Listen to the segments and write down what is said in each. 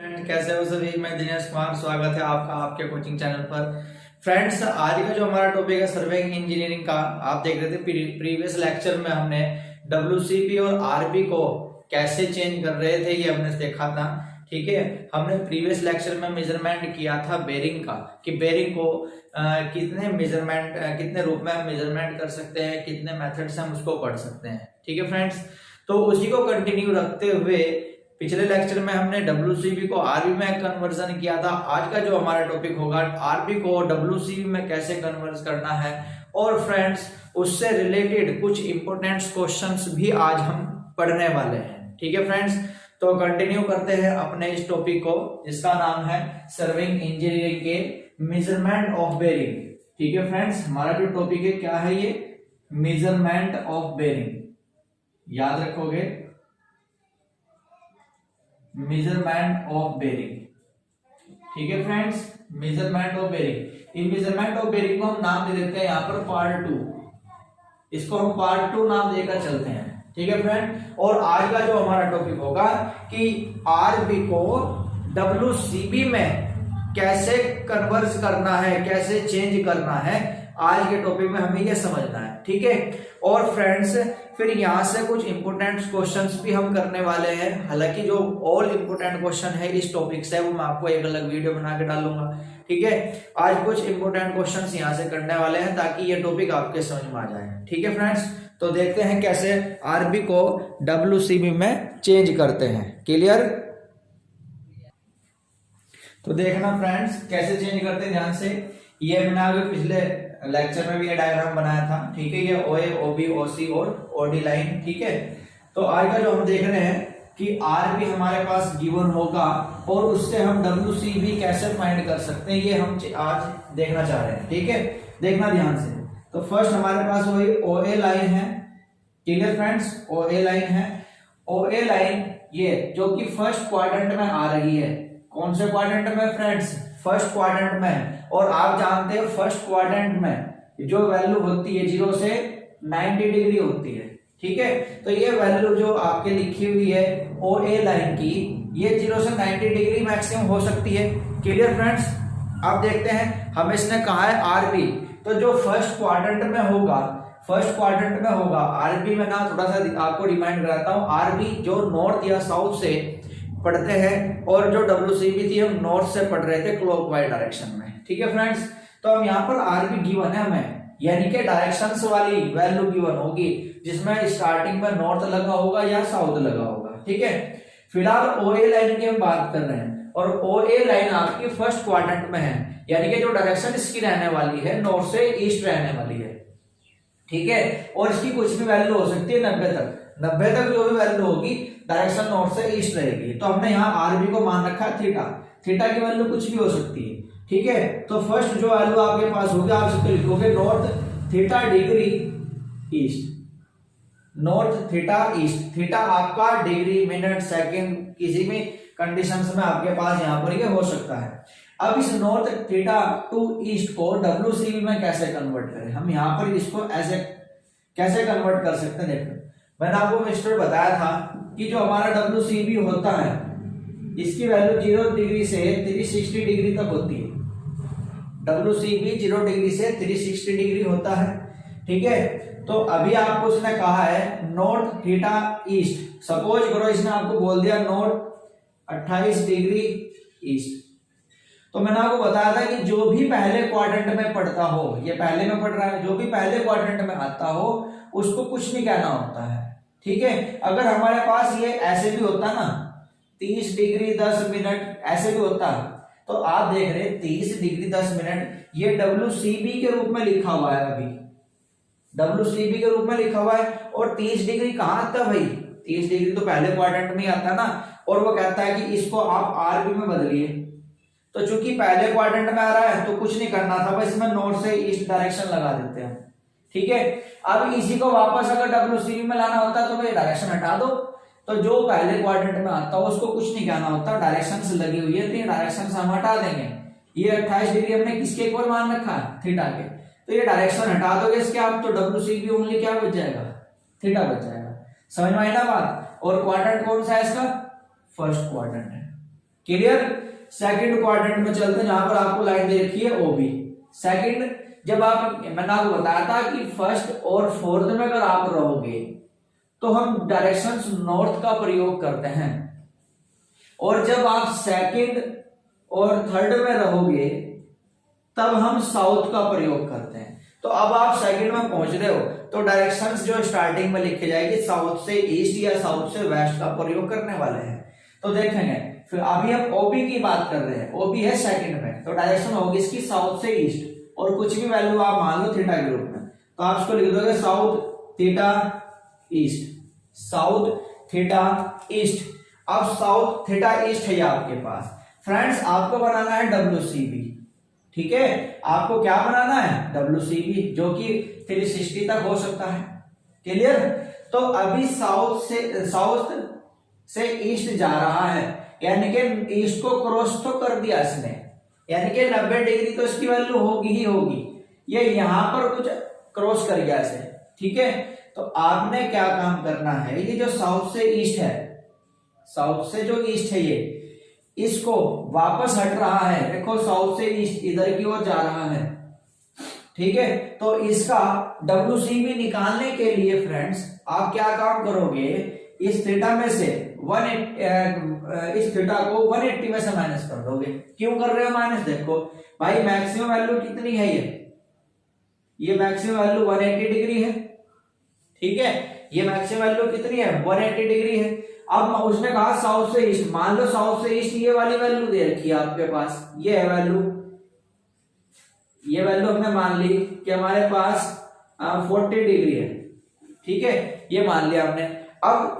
Friend कैसे हो सभी। मैं दिनेश कुमार, स्वागत है आपका आपके कोचिंग चैनल पर। फ्रेंड्स, आज का जो हमारा टॉपिक है सर्वेइंग इंजीनियरिंग का, आप देख रहे थे प्रीवियस लेक्चर में हमने WCB और RB को कैसे चेंज कर रहे थे, ये हमने देखा था। ठीक है, हमने प्रीवियस लेक्चर में मेजरमेंट किया था बेरिंग का, कि बेरिंग को कितने रूप में हम मेजरमेंट कर सकते हैं, कितने मेथड से हम उसको पढ़ सकते हैं। ठीक है फ्रेंड्स, तो उसी को कंटिन्यू रखते हुए पिछले लेक्चर में हमने WCB को RB में कन्वर्जन किया था। आज का जो हमारा टॉपिक होगा RB को WCB में कैसे कन्वर्ट करना है, और फ्रेंड्स उससे रिलेटेड कुछ इंपोर्टेंट क्वेश्चंस भी आज हम पढ़ने वाले हैं। ठीक है फ्रेंड्स, तो कंटिन्यू करते हैं अपने इस टॉपिक को, जिसका नाम है सर्वेइंग इंजीनियरिंग के मेजरमेंट ऑफ बेरिंग। ठीक है फ्रेंड्स, हमारा जो टॉपिक है क्या है, ये मेजरमेंट ऑफ बेरिंग। याद रखोगे, मेजरमेंट ऑफ बेरिंग। ठीक है फ्रेंड्स, मेजरमेंट ऑफ बेरिंग। इन मेजरमेंट ऑफ बेरिंग को हम नाम दे देते हैं यहाँ पर पार्ट 2। इसको हम पार्ट 2 नाम देकर चलते हैं। ठीक है फ्रेंड, और आज का जो हमारा टॉपिक होगा कि RB को WCB में कैसे कन्वर्ट करना है, कैसे चेंज करना है, आज के टॉपिक में हमें ये समझना है। ठीक है, और फ्रेंड्स फिर यहाँ से कुछ इंपोर्टेंट क्वेश्चंस भी हम करने वाले हैं। हालांकि जो ऑल इंपोर्टेंट क्वेश्चन है इस टॉपिक से, वो मैं आपको एक अलग वीडियो बना के डालूंगा। ठीक है, आज कुछ इंपोर्टेंट क्वेश्चंस यहाँ से करने वाले हैं ताकि ये टॉपिक आपके समझ में आ जाए। ठीक है फ्रेंड्स, तो देखते हैं कैसे RB को WCB में चेंज करते हैं। क्लियर? तो देखना फ्रेंड्स कैसे चेंज करते हैं, ध्यान से। ये मैंने आगे पिछले लेक्चर में भी ये डायग्राम बनाया था। ठीक है, ये OA, OB, OC और OD लाइन। ठीक है, तो आज का जो हम देख रहे हैं कि RB हमारे पास गिवन होगा और उससे हम WCB कैसे फाइंड कर सकते हैं, ये हम आज देखना चाह रहे हैं। ठीक है, देखना ध्यान से। तो फर्स्ट हमारे पास वही OA लाइन है। क्लियर फ्रेंड्स, OA लाइन है। OA लाइन ये जो कि फर्स्ट क्वाड्रेंट में आ रही है। कौन से क्वाड्रेंट में फ्रेंड्स? फर्स्ट क्वाड्रेंट में। और आप जानते हैं फर्स्ट क्वाड्रेंट में जो वैल्यू होती है 0 से 90 डिग्री होती है। ठीक है, तो ये वैल्यू जो आपके लिखी हुई है OA लाइन की, ये 0 से 90 डिग्री मैक्सिमम हो सकती है। क्लियर फ्रेंड्स, आप देखते हैं हमें इसने कहा है RB, तो जो फर्स्ट क्वाड्रेंट में होगा, फर्स्ट क्वाड्रेंट में होगा RB में ना, थोड़ा सा आपको रिमाइंड कराता हूं, RB जो नॉर्थ या साउथ से पढ़ते हैं, और जो WCB थी हम नॉर्थ से पढ़ रहे थे क्लॉकवाइज डायरेक्शन में। ठीक है फ्रेंड्स, तो हम यहाँ पर RB गिवन है हमें, यानी कि डायरेक्शंस वाली वैल्यू गिवन होगी, जिसमें स्टार्टिंग में नॉर्थ लगा होगा या साउथ लगा होगा। ठीक है, फिलहाल OA लाइन की हम बात कर रहे हैं, और OA लाइन आपकी फर्स्ट क्वाड्रेंट में है, यानी कि जो डायरेक्शन इसकी रहने वाली है नॉर्थ से ईस्ट रहने वाली है। ठीक है, और इसकी कुछ भी वैल्यू हो सकती है 90 तक। 90 तक जो भी वैल्यू होगी डायरेक्शन नॉर्थ से ईस्ट रहेगी। तो हमने यहाँ RB को मान रखा है थीटा। थीटा की वैल्यू कुछ भी हो सकती है। ठीक है, तो फर्स्ट जो वैल्यू आपके पास होगी, आप इसको लिखोगे north theta degree east. North theta east. Theta आपका डिग्री, मिनट, सेकंड, किसी भी कंडीशंस में आपके पास यहाँ पर ये हो सकता है। अब इस नॉर्थ थीटा टू ईस्ट को WCB में कैसे कन्वर्ट करें, हम यहाँ पर इसको ऐसे कैसे कन्वर्ट कर सकते हैं। देखो, मैंने आपको मिस्टर बताया था कि जो हमारा WCB होता है, इसकी वैल्यू 0 डिग्री से 360 डिग्री तक होती है। WCB 0 डिग्री से 360 डिग्री होता है। ठीक है, तो अभी आपको उसने कहा है नॉर्थ थीटा ईस्ट। सपोज करो इसने आपको बोल दिया नॉर्थ 28 डिग्री ईस्ट, तो मैंने आपको बताया था कि जो भी पहले क्वाड्रेंट में पढ़ता हो, ये पहले में पढ़ रहा है, जो भी पहले क्वाड्रेंट में आता हो उसको कुछ नहीं कहना होता है। ठीक है, अगर हमारे पास ये ऐसे भी होता ना, 30 डिग्री 10 मिनट ऐसे भी होता, तो आप देख रहे 30 डिग्री 10 मिनट, ये WCB के रूप में लिखा हुआ है। अभी WCB के रूप में लिखा हुआ है, और 30 डिग्री कहाँ आता भाई? 30 डिग्री तो पहले क्वाड्रेंट में ही आता ना, और वो कहता है कि इसको आप RB में बदलिए। तो चूंकि पहले क्वाड्रेंट में आ रहा है तो कुछ नहीं करना था, बस इसमें नॉर्थ से ईस्ट डायरेक्शन लगा देते हैं। ठीक है, अब इसी को वापस अगर WCB में लाना होता तो भाई डायरेक्शन हटा दो। तो जो पहले क्वाड्रेंट में आता हो उसको कुछ नहीं कहना होता, डायरेक्शन लगी हुई है तो ये डायरेक्शन हम हटा देंगे। ये 28 डिग्री हमने किसके इक्वल मान रखा है? थीटा के। तो ये डायरेक्शन हटा दोगे इसके आप, तो WCB ओनली क्या बच जाएगा? थीटा बच जाएगा। समझ में आई ना बात? और क्वाड्रेंट कौन सा है इसका? फर्स्ट क्वाड्रेंट है। क्लियर। सेकंड क्वाड्रेंट में चलते हैं जहां पर आपको लाइन दे रखी है ओबी। सेकंड, जब आप, मैंने आपको बताया था कि फर्स्ट और फोर्थ में अगर आप रहोगे तो हम डायरेक्शंस नॉर्थ का प्रयोग करते हैं, और जब आप सेकंड और थर्ड में रहोगे तब हम साउथ का प्रयोग करते हैं। तो अब आप सेकंड में पहुंच रहे हो तो डायरेक्शंस जो स्टार्टिंग में लिखे जाएगी साउथ से ईस्ट या साउथ से वेस्ट का प्रयोग करने वाले हैं। तो देखेंगे, फिर अभी हम ओबी की बात कर रहे हैं, ओबी है सेकंड में, तो डायरेक्शन होगी इसकी साउथ से ईस्ट, और कुछ भी वैल्यू आप मान लो थीटा के रूप में, तो आप इसको लिख दोगे south theta east, south theta east. अब साउथ थीटा ईस्ट है आपके पास। फ्रेंड्स आपको बनाना है WCB, ठीक है, आपको क्या बनाना है WCB, जो कि 360 तक हो सकता है। क्लियर। तो अभी साउथ से ईस्ट जा रहा है, यानी कि ईस्ट को क्रॉस तो कर दिया इसने, यानी कि 90 डिग्री तो इसकी वैल्यू होगी ही होगी। ये यहां पर कुछ क्रॉस कर गया इसे, ठीक है। तो आपने क्या काम करना है, ये जो साउथ से ईस्ट है, साउथ से जो ईस्ट है, ये इसको वापस हट रहा है, देखो साउथ से ईस्ट इधर की ओर जा रहा है, ठीक है। तो इसका WCB निकालने के लिए फ्रेंड्स आप क्या काम करोगे, इस थीटा में से इस थीटा को 180 में से माइनस कर दोगे। क्यों कर रहे हो माइनस, देखो भाई मैक्सिमम वैल्यू कितनी है, ये मैक्सिमम वैल्यू 180 डिग्री है, ठीक है। ये मैक्सिमम वैल्यू कितनी है 180 डिग्री है। अब उसने कहा साउथ से ईस्ट, मान लो साउथ से ईस्ट ये वाली वैल्यू दे रखी है आपके पास, ये है वैल्यू, ये वैल्यू हमने मान ली कि हमारे पास 40 डिग्री है, ठीक है, ये मान लिया हमने। अब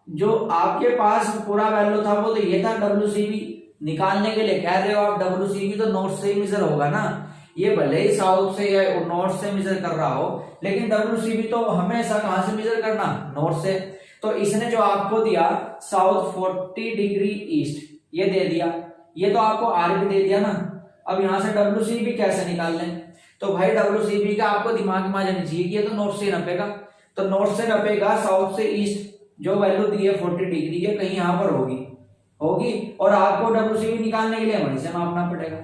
जो आपके पास पूरा वैल्यू था वो तो ये था, WCB निकालने के लिए कह रहे हो आप, WCB तो नॉर्थ से ही मेजर होगा ना, ये भले ही साउथ से या नॉर्थ से मेजर कर रहा हो, लेकिन WCB तो हमेशा कहां से मेजर करना, नॉर्थ से। तो इसने जो आपको दिया साउथ 40 डिग्री ईस्ट, ये दे दिया, ये तो आपको आर भी दे दिया ना। अब यहां से WCB कैसे निकाल लें, तो भाई WCB का आपको दिमाग में आ जाना चाहिए कि ये तो नॉर्थ से नपेगा, तो नॉर्थ से नपेगा, साउथ से ईस्ट जो वैल्यू दी है 40 डिग्री है कहीं यहां पर होगी, और आपको WCB निकालने के लिए वहीं से मापना पड़ेगा।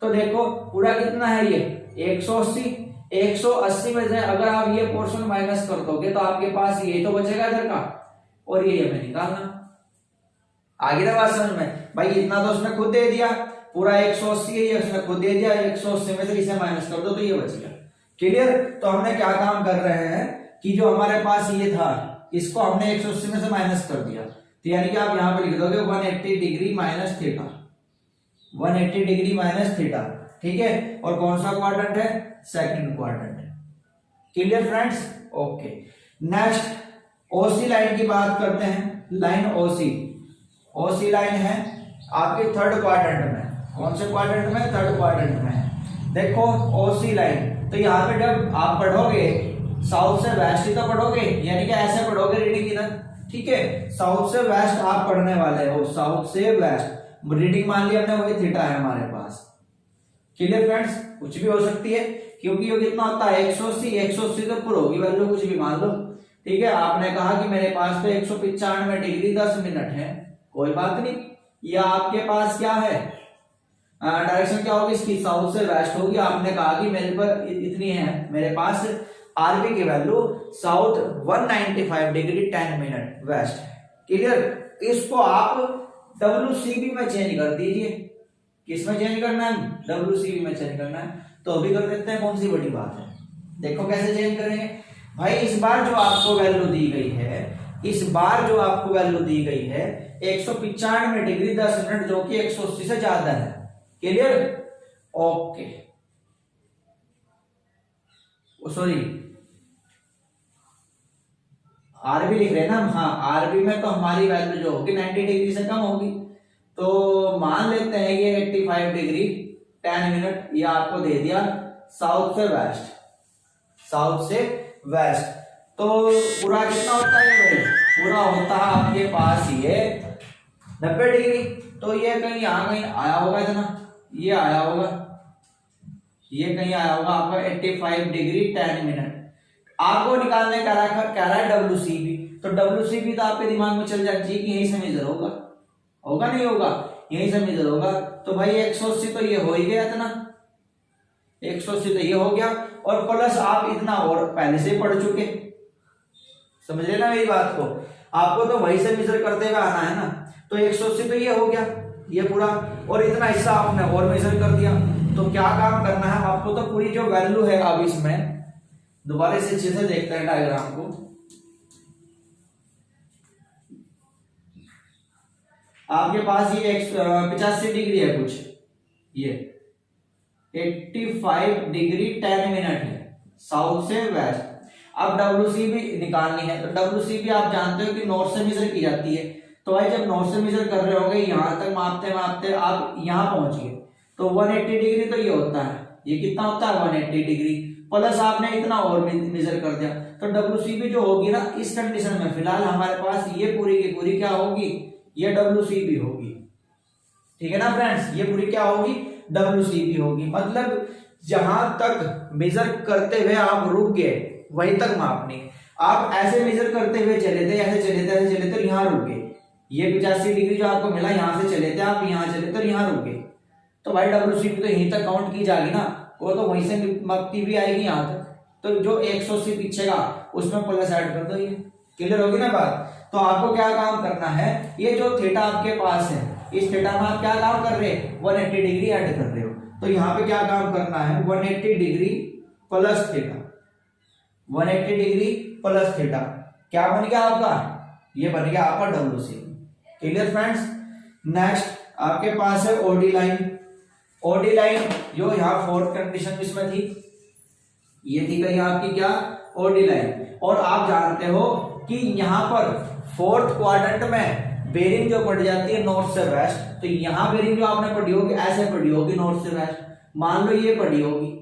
तो देखो पूरा कितना है ये 180 में से अगर आप ये पोर्शन माइनस कर दोगे तो आपके पास ये तो बचेगा इधर का, और ये हमें निकालना। आगे ना बात समझ में, भाई इतना तो उसने खुद दे दिया, पूरा 180 है, ये उसने खुद दे दिया, 180 में से इसे माइनस कर दो तो ये बच गया। क्लियर। तो हमने क्या काम कर रहे हैं कि जो हमारे पास ये था इसको हमने 180 में से माइनस कर दिया, तो यानी कि आप यहां पे लिख दोगे 180 degree minus theta, 180 degree minus theta, ठीक है। और कौन सा क्वाड्रेंट है, second quadrant. Clear friends, okay. Next OC line की बात करते हैं। लाइन ओसी लाइन है आपके थर्ड क्वाड्रेंट में। कौन से क्वाड्रेंट में, थर्ड क्वाड्रेंट में। देखो ओसी लाइन, तो यहाँ पे जब आप पढ़ोगे साउथ से वेस्ट ही तो पढ़ोगे, यानी कि ऐसे पढ़ोगे रीडिंग इधर, ठीक है। साउथ से वेस्ट आप पढ़ने वाले हो, साउथ से वेस्ट रीडिंग मान लिया हमने, वही थीटा है हमारे पास। क्लियर फ्रेंड्स, कुछ भी हो सकती है क्योंकि ये कितना होता है 180 तो पूरा होगी वैल्यू, कुछ भी मान लो, ठीक है। आपने कहा कि मेरे पास तो 195 डिग्री 10 मिनट है, कोई बात नहीं, या आपके पास क्या है डायरेक्शन क्या होगी इसकी, साउथ से वेस्ट होगी। आपने कहा कि मेरे पर इतनी है, मेरे पास आरबी की value south 195 degree 10 minute west. Clear. इसको आप WCB में चेंज कर दीजिए। किस में चेंज करना है, WCB में चेंज करना है, तो अभी कर देते हैं, कौन सी बड़ी बात है। देखो कैसे चेंज करेंगे भाई। इस बार जो आपको वैल्यू दी गई है, इस बार जो आपको वैल्यू दी गई है 195 डिग्री 10 मिनट, जो कि 180 से ज्यादा है। Clear, okay. सॉरी, आरबी लिख रहे हैं ना, हाँ आरबी में तो हमारी वैल्यू जो होगी 90 डिग्री से कम होगी, तो मान लेते हैं ये 85 डिग्री 10 मिनट, ये आपको दे दिया साउथ से वेस्ट, साउथ से वेस्ट। तो पूरा कितना होता है भाई, पूरा होता है आपके पास ये 90 डिग्री। तो ये कहीं यहाँ कहीं आया होगा इतना, ये आया होगा, ये कहीं आया होगा आपका 85 डिग्री 10 मिनट। आपको निकालने कह रहा है WCB, तो WCB तो आपके दिमाग में चल जाती है कि यही से मेजर होगा, होगा नहीं होगा, यहीं से मेजर होगा। तो भाई 180 तो ये हो ही गया इतना, 180 तो ये हो गया, और प्लस आप इतना और पहले से पढ़ चुके, समझ लेना मेरी बात को, आपको तो वहीं से मेजर करते हुए आना है ना। तो 180 तो ये हो गया ये पूरा, और इतना हिस्सा आपने और मेजर कर दिया। तो क्या काम करना है आपको, तो पूरी जो वैल्यू है, अब इसमें दोबारा से अच्छे से देखते हैं डायग्राम को। आपके पास ये 85 डिग्री है कुछ, ये 85 डिग्री 10 मिनट है साउथ से वेस्ट। अब WC भी निकालनी है, तो WC भी आप जानते हो कि नॉर्थ से मेजर की जाती है। तो भाई जब नॉर्थ से मेजर कर रहे होगे, यहां तक मापते मापते आप यहां पहुंच गए, तो 180 डिग्री तो ये होता है, ये कितना होता है 180 डिग्री, प्लस आपने इतना और मेजर कर दिया। तो WC भी जो होगी ना इस कंडीशन में, फिलहाल हमारे पास ये पूरी की पूरी क्या होगी, ये WC भी होगी, ठीक है ना फ्रेंड्स, ये पूरी क्या होगी WC भी होगी। मतलब जहां तक मेजर करते हुए आप रुक गए वहीं तक मापनी। आप ऐसे मेजर करते हुए चले थे, ऐसे चले थे, यहाँ रुक गए, ये 85 डिग्री जो आपको मिला यहां से चले थे आप, यहाँ चले थे और यहाँ रुक गए, तो भाई WC भी तो यहीं तक काउंट की जाएगी ना, वो तो वहीं से मापती भी आएगी यहाँ तक। तो जो 180 पीछे का उसमें प्लस ऐड कर दो, ये क्लियर होगी ना बात। तो आपको क्या काम करना है, ये जो थीटा आपके पास है, इस थीटा में आप क्या काम कर रहे हैं 180 डिग्री ऐड कर रहे हो। तो यहाँ पे क्या काम करना है 180 degree plus theta, 180 degree plus theta क्या बन गया आपका, ये बन गया आपका WC। Clear friends. नेक्स्ट आपके पास है OD लाइन। OD लाइन जो यहाँ फोर्थ कंडीशन इसमें थी, ये थी कहीं आपकी क्या OD लाइन। और आप जानते हो कि यहाँ पर फोर्थ क्वाड्रेंट में बेरिंग जो पड़ जाती है नॉर्थ से वेस्ट, तो यहाँ बेरिंग जो आपने पढ़ी होगी ऐसे पढ़ी होगी नॉर्थ से वेस्ट, मान लो ये पढ़ी होगी,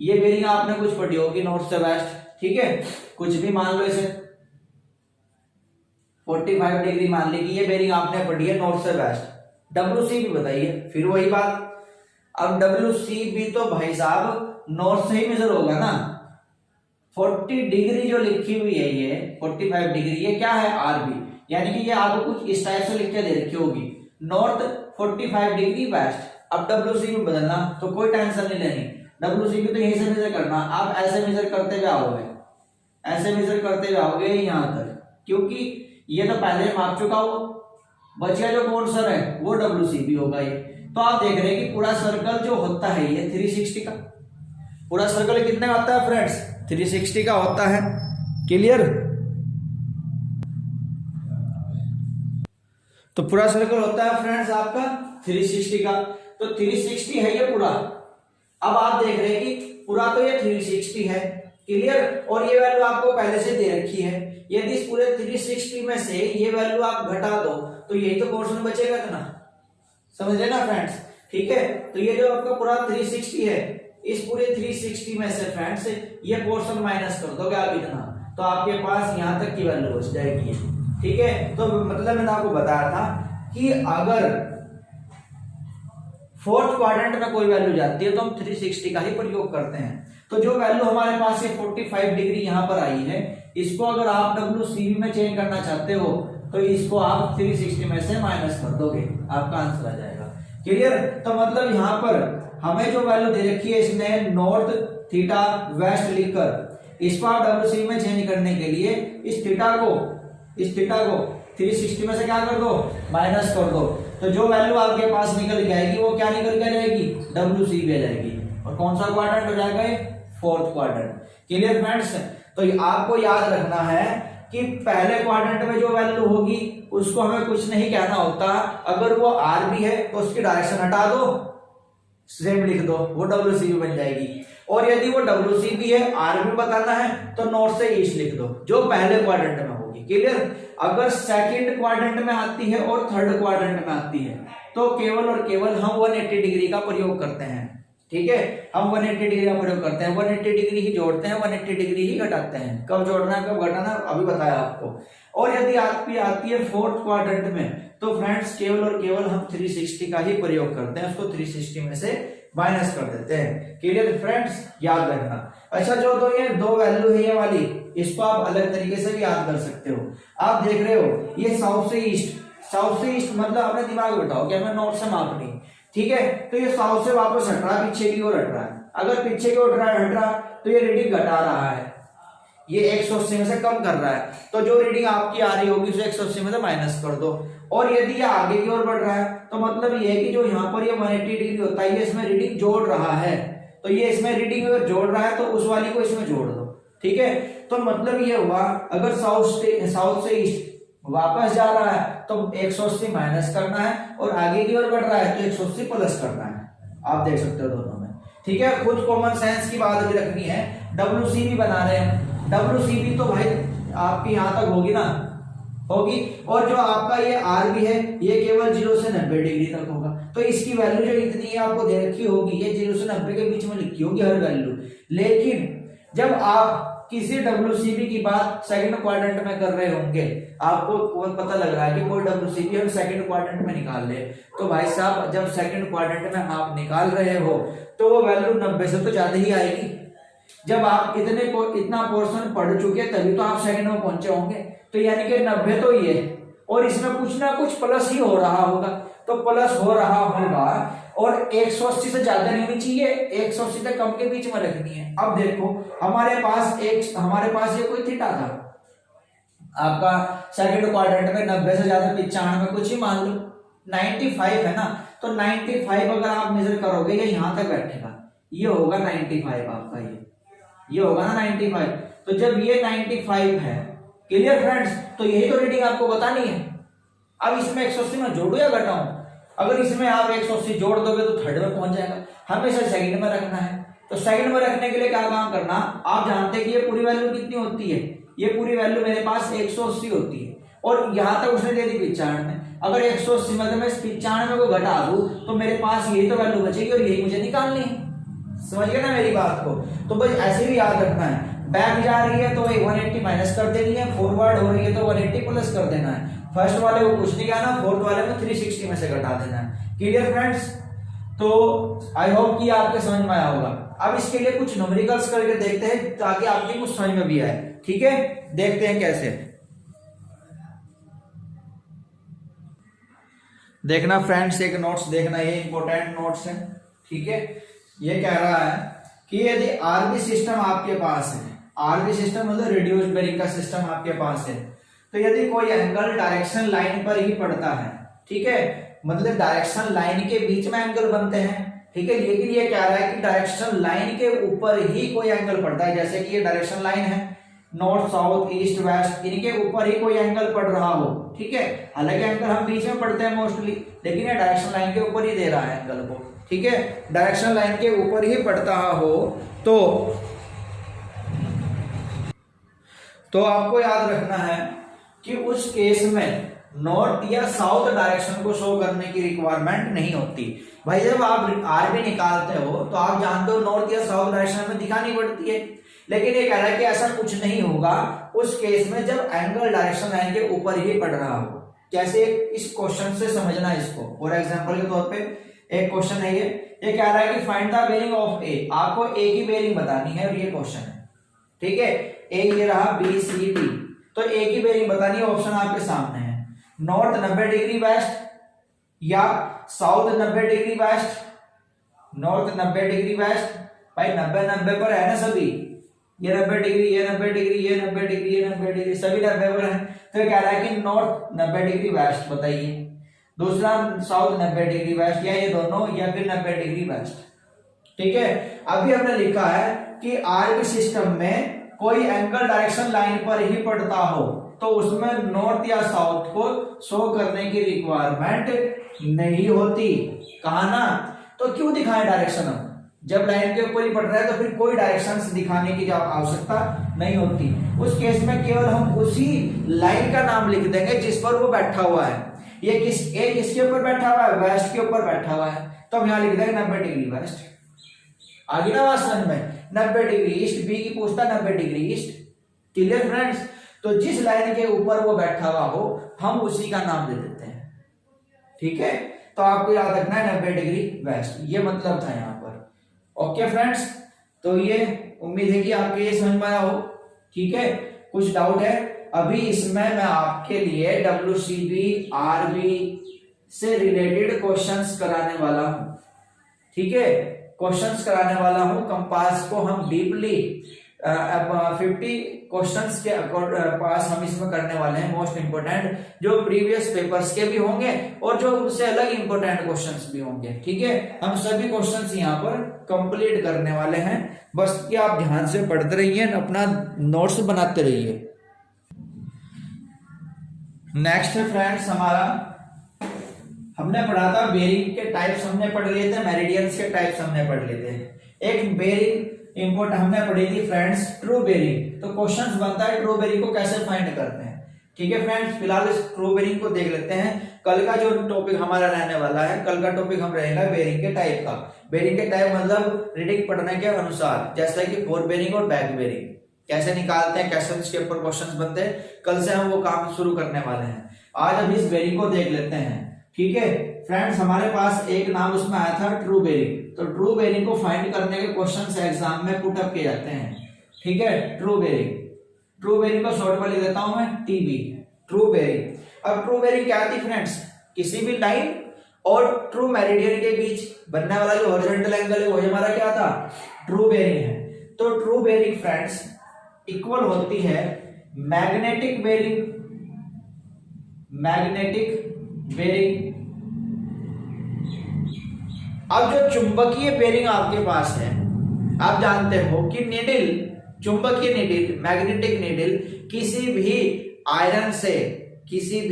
ये बेरिंग आपने कुछ पढ़ी होगी नॉर्थ से वेस्ट, ठीक है, कुछ भी मान लो इसे 45 डिग्री मान ली कि ये बेरिंग आपने पढ़ी है नॉर्थ से वेस्ट। WC भी बताइए, फिर वही बात, अब WC भी तो भाई साहब नॉर्थ से ही मेजर होगा ना। 40 डिग्री जो लिखी हुई है ये 45 डिग्री, ये क्या है RB, यानी कि ये आपको कुछ इस टाइप से लिख के दे रखी होगी, नॉर्थ 45 डिग्री वेस्ट। अब WC में बदलना तो कोई टेंशन नहीं लेनी, WC भी तो यहीं से मेजर करना। आप ऐसे मेजर करते हुए आओगे, ऐसे मेजर करते हुए आओगे यहां तक, क्योंकि ये तो पहले माप चुका हो, बचिया जो कौन सा है वो WC भी होगा ये। तो आप देख रहे हैं कि पूरा सर्कल जो होता है ये 360 का, पूरा सर्कल कितने का होता है फ्रेंड्स 360 का होता है। क्लियर। तो पूरा सर्कल होता है फ्रेंड्स आपका 360 का, तो 360 है ये पूरा। अब आप देख रहे हैं कि पूरा तो ये 360 है, क्लियर, और ये वैल्यू आपको पहले से दे रखी है। यदि इस पूरे 360 में से ये वैल्यू आप घटा दो तो यही तो पोर्शन बचेगा इतना, समझ लेना फ्रेंड्स, ठीक है। तो ये जो आपका पूरा 360 है, इस पूरे 360 में से फ्रेंड्स ये पोर्शन माइनस कर दोगे आप इतना, तो आपके पास यहां तक की वैल्यू बच जाएगी, ठीक है। तो मतलब मैंने आपको बताया था कि अगर फोर्थ क्वाड्रेंट में कोई वैल्यू जाती है तो हम 360 का ही प्रयोग करते हैं। तो जो वैल्यू हमारे पास ये 45 डिग्री यहां पर आई है, इसको अगर आप WCB में चेंज करना चाहते हो तो इसको आप 360 में से माइनस कर दोगे, आपका आंसर आ जाएगा। क्लियर। तो मतलब यहां पर हमें जो वैल्यू दे रखी है इसमें नॉर्थ थीटा वेस्ट लिखकर, इसको आप WCB में चेंज करने के लिए इस थीटा को 360 में से क्या कर दो माइनस कर दो, तो जो वैल्यू आपके पास निकल के आएगी वो क्या निकल के जाएगी WCB आ जाएगी। और कौन सा क्वाड्रेंट हो जाएगा ये फोर्थ क्वाड्रेंट। Clear friends. तो आपको याद रखना है कि पहले क्वाड्रेंट में जो वैल्यू होगी उसको हमें कुछ नहीं कहना होता, अगर वो RB है तो उसकी डायरेक्शन हटा दो, सेम लिख दो, वो WCB बन जाएगी। और यदि वो WCB है RB बताना है तो नॉर्थ से ईस्ट लिख दो, जो पहले क्वाड्रेंट में होगी। क्लियर। अगर सेकंड क्वाड्रेंट में आती है और थर्ड क्वाड्रेंट में आती है तो केवल और केवल हम 180 डिग्री का प्रयोग करते हैं, ठीक है, हम 180 डिग्री का प्रयोग करते हैं, 180 डिग्री ही जोड़ते हैं, 180 डिग्री ही घटाते हैं। कब जोड़ना है कब घटाना अभी बताया आपको। और यदि आपकी आती है फोर्थ क्वाड्रेंट में तो फ्रेंड्स केवल और केवल हम 360 का ही प्रयोग करते हैं, उसको 360 में से माइनस कर देते हैं। क्लियर फ्रेंड्स, याद रखना। अच्छा, जो ये दो वैल्यू है ये वाली, इसको आप अलग तरीके से भी याद कर सकते हो। आप देख रहे हो ये साउथ से ईस्ट, साउथ से ईस्ट मतलब अपने दिमाग में बैठाओ कि हमें नॉर्थ से मापनी, ठीक है। तो ये साउथ से वापस हट रहा है, पीछे की ओर हट रहा है। अगर पीछे की ओर हट रहा तो ये रीडिंग घटा रहा है, ये 180 में से कम कर रहा है। तो जो रीडिंग आपकी आ रही होगी उसे 180 में से माइनस कर दो। और यदि ये आगे की ओर बढ़ रहा है तो मतलब ये है कि जो यहाँ पर ये 180 डिग्री होता है ये इसमें रीडिंग जोड़ रहा है, तो ये इसमें रीडिंग अगर जोड़ रहा है तो उस वाली को इसमें जोड़ दो, ठीक है। तो मतलब ये हुआ अगर साउथ से ईस्ट वापस जा रहा है तो 180 माइनस करना है, और आगे की ओर बढ़ रहा है तो 180 प्लस करना है। आप देख सकते हो दोनों में, ठीक है। खुद कॉमन सेंस की बात भी रखनी है। WCB बना रहे हैं, WCB तो भाई आपकी यहां तक होगी ना, होगी। और जो आपका ये RB है ये केवल 0 से 90 डिग्री तक होगा। तो इसकी वैल्यू जो इतनी है आपको दे रखी होगी, ये 0 से 90 के बीच में लिखी होगी हर वैल्यू। लेकिन जब आप किसी WCB की बात सेकंड क्वाड्रेंट में कर रहे होंगे, आपको पता लग रहा है कि कोई WCB हम सेकंड क्वाड्रेंट में निकाल ले, तो भाई साहब जब सेकंड क्वाड्रेंट में आप निकाल रहे हो तो वो वैल्यू 90 से तो ज्यादा ही आएगी। जब आप इतना पोर्शन पढ़ चुके तभी तो आप सेकंड में पहुंचे होंगे, तो यानी कि 90 तो ये, और इसमें कुछ ना कुछ प्लस ही हो रहा होगा, तो प्लस हो रहा होगा। और 180 से ज्यादा नहीं होनी चाहिए, 180 से कम के बीच में रखनी है। अब देखो हमारे पास ये कोई थीटा था, आपका सेकंड क्वाड्रेंट में 90 से ज्यादा 95 कुछ ही मान लो 95 है ना, तो 95 अगर आप मेजर करोगे ये यहां तक बैठेगा, ये होगा 95 आपका, ये होगा ना 95। तो जब ये 95 है, क्लियर फ्रेंड्स, तो यही तो रीडिंग आपको बतानी है। अब इसमें 180 में जोड़ू या घटाऊं? अगर इसमें आप 180 जोड़ दोगे तो थर्ड में पहुंच जाएगा, हमेशा सेकंड में रखना है। तो सेकंड में रखने के लिए क्या काम करना, आप जानते हैं कि ये पूरी वैल्यू कितनी होती है, ये पूरी वैल्यू मेरे पास 180 होती है, और यहां तक उसने दे दी 95। अगर 180 में मैं 95 को घटा दूं तो मेरे पास यही तो वैल्यू बचेगी, और यही मुझे निकालनी है। समझ गए ना मेरी बात को? तो बस ऐसे भी याद रखना है, बैक जा रही है तो 180 माइनस कर देनी है, फॉरवर्ड हो रही है तो 180 प्लस कर देना है। फर्स्ट वाले को कुछ नहीं कहना, फोर्थ वाले में 360 में से घटा देना है। Clear friends? तो आई होप कि आपके समझ में आया होगा। अब इसके लिए कुछ न्यूमेरिकल्स करके देखते हैं ताकि आपकी कुछ समझ में भी आए, ठीक है। देखते हैं कैसे। देखना फ्रेंड्स, एक नोट्स देखना, ये इंपॉर्टेंट नोट्स है, ठीक है। ये कह रहा है कि यदि आरबी सिस्टम आपके पास है, आरबी सिस्टम मतलब रिड्यूस्ड बेरिंग का सिस्टम आपके पास है, तो यदि कोई एंगल डायरेक्शन लाइन पर ही पड़ता है, ठीक है, मतलब डायरेक्शन लाइन के बीच में एंगल बनते हैं, ठीक है। लेकिन ये कह रहा है कि डायरेक्शन लाइन के ऊपर ही कोई एंगल पड़ता है, जैसे कि ये डायरेक्शन लाइन है, नॉर्थ साउथ ईस्ट वेस्ट, इनके ऊपर ही कोई एंगल पड़ रहा हो, ठीक है। हालांकि एंगल हम बीच में पढ़ते हैं मोस्टली, लेकिन ये डायरेक्शन लाइन के ऊपर ही दे रहा है एंगल को, ठीक है। डायरेक्शन लाइन के ऊपर ही पड़ता हो तो आपको याद रखना है कि उस केस में नॉर्थ या साउथ डायरेक्शन को शो करने की रिक्वायरमेंट नहीं होती। भाई जब आप आरबी निकालते हो तो आप जानते हो नॉर्थ या साउथ डायरेक्शन में दिखानी पड़ती है, लेकिन ये कह रहा है कि ऐसा कुछ नहीं होगा उस केस में जब एंगल डायरेक्शन लाइन के ऊपर ही पड़ रहा हो। कैसे? इस क्वेश्चन से समझना इसको। फॉर एग्जांपल के तौर पे एक क्वेश्चन है, ये कह रहा है कि फाइंड द बेरिंग ऑफ ए, आपको ए की बेरिंग बतानी है और ये क्वेश्चन है, ठीक है। ए ये रहा, बी सी डी, तो ए की बेरिंग बतानी है, ऑप्शन आपके सामने है, नॉर्थ 90 डिग्री वेस्ट या south 90 degree west, north 90 degree west, भाई 90 पर है ना सभी, ये 90 डिग्री, ये 90 डिग्री, ये 90 डिग्री, ये 90 डिग्री, सभी 90 पर है। तो कह रहा है कि नॉर्थ 90 डिग्री वेस्ट बताइए, दूसरा साउथ 90 डिग्री वेस्ट, या ये दोनों, या फिर 90 डिग्री वेस्ट, ठीक है। अभी हमने लिखा है कि आरबी सिस्टम में कोई एंगल डायरेक्शन लाइन पर ही पड़ता हो तो उसमें नॉर्थ या साउथ को शो करने की रिक्वायरमेंट नहीं होती। कहा ना? तो क्यों दिखाएं डायरेक्शन? हम जब लाइन के ऊपर ही पड़ रहा है तो फिर कोई डायरेक्शन दिखाने की आवश्यकता नहीं होती। उस केस में केवल हम उसी लाइन का नाम लिख देंगे जिस पर वो बैठा हुआ है। ये किसके ऊपर बैठा हुआ है? वेस्ट के ऊपर बैठा हुआ है, तो हम यहाँ लिख देंगे 90 डिग्री वेस्ट। आगे ना बात समझ में? 90 डिग्री ईस्ट, बी की पूछता 90 डिग्री ईस्ट। Clear friends? तो जिस लाइन के ऊपर वो बैठा हुआ हो हम उसी का नाम दे देते हैं, ठीक है। तो आपको याद रखना है 90 डिग्री वेस्ट, ये मतलब था यहाँ पर। ओके फ्रेंड्स, तो ये उम्मीद है कि आपके ये समझ में आया हो, ठीक है। कुछ डाउट है अभी इसमें मैं आपके लिए WCB RB से रिलेटेड क्वेश्चंस कराने वाला हूं, ठीक है, क्वेश्चंस कराने वाला हूं। कंपास को हम डीपली 50 क्वेश्चंस के पास हम इसमें करने वाले हैं, मोस्ट इंपोर्टेंट, जो प्रीवियस पेपर्स के भी होंगे और जो उससे अलग इंपोर्टेंट क्वेश्चंस भी होंगे, ठीक है। हम सभी क्वेश्चंस यहाँ पर कंप्लीट करने वाले हैं, बस कि आप ध्यान से पढ़ते रहिए, अपना नोट्स बनाते रहिए। नेक्स्ट है फ्रेंड्स हमारा, हमने पढ़ा था बेरिंग के टाइप्स हमने पढ़ लिए थे, मेरिडियंस के टाइप्स हमने पढ़ लिए थे। एक बेरिंग इंपोर्ट हमने पढ़ी थी फ्रेंड्स, ट्रू बेरिंग। तो क्वेश्चंस बनता है ट्रू बेरिंग को कैसे फाइंड करते हैं, ठीक है फ्रेंड्स। फिलहाल इस ट्रू बेरिंग को देख लेते हैं। कल का जो टॉपिक हमारा रहने वाला है, कल का टॉपिक हम रहेगा बेरिंग के टाइप का। बेरिंग के टाइप मतलब रीडिंग पढ़ने के अनुसार, जैसा कि फोर बेरिंग और बैक बेरिंग कैसे निकालते हैं, कैसे उसके ऊपर क्वेश्चंस बनते हैं, कल से हम वो काम शुरू करने वाले हैं। आज हम इस बेरिंग को देख लेते हैं, ठीक है फ्रेंड्स। हमारे पास एक नाम उसमें आया था ट्रू बेरिंग, तो ट्रू बेरिंग को फाइंड करने के क्वेश्चंस एग्जाम में पुट अप किए जाते हैं, ठीक है। ट्रू बेरिंग को शॉर्ट में लिख देता हूं मैं TB, ट्रू बेरिंग। अब ट्रू बेरिंग क्या थी फ्रेंड्स, किसी भी लाइन और ट्रू मेरिडियन के बीच बनने वाला जो हॉरिजॉन्टल एंगल है वो हमारा क्या था, ट्रू बेरिंग है। तो ट्रू बेरिंग फ्रेंड्स इक्वल होती है मैग्नेटिक बेरिंग अब जो चुंबकीय बेरिंग आपके पास है, आप जानते हो कि नीडल, चुंबकीय नीडल, मैग्नेटिक नीडल किसी भी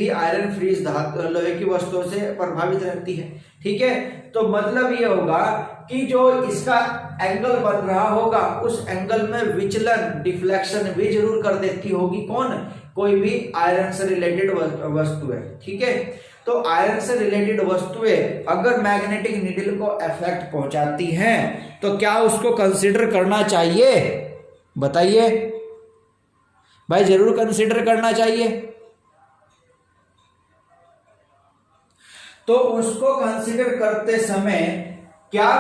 आयरन फ्रीज धातु लोहे की वस्तुओं से प्रभावित रहती है, ठीक है। तो मतलब ये होगा कि जो इसका एंगल बन रहा होगा उस एंगल में विचलन, डिफ्लेक्शन भी जरूर कर देती होगी कौन, कोई भी आयरन से रिलेटेड वस्तु है, ठीक है। तो आयरन से रिलेटेड वस्तुएं अगर मैग्नेटिक नीडल को इफेक्ट पहुंचाती हैं तो क्या उसको कंसीडर करना चाहिए, बताइए भाई, जरूर कंसीडर करना चाहिए। तो उसको कंसीडर करते समय क्या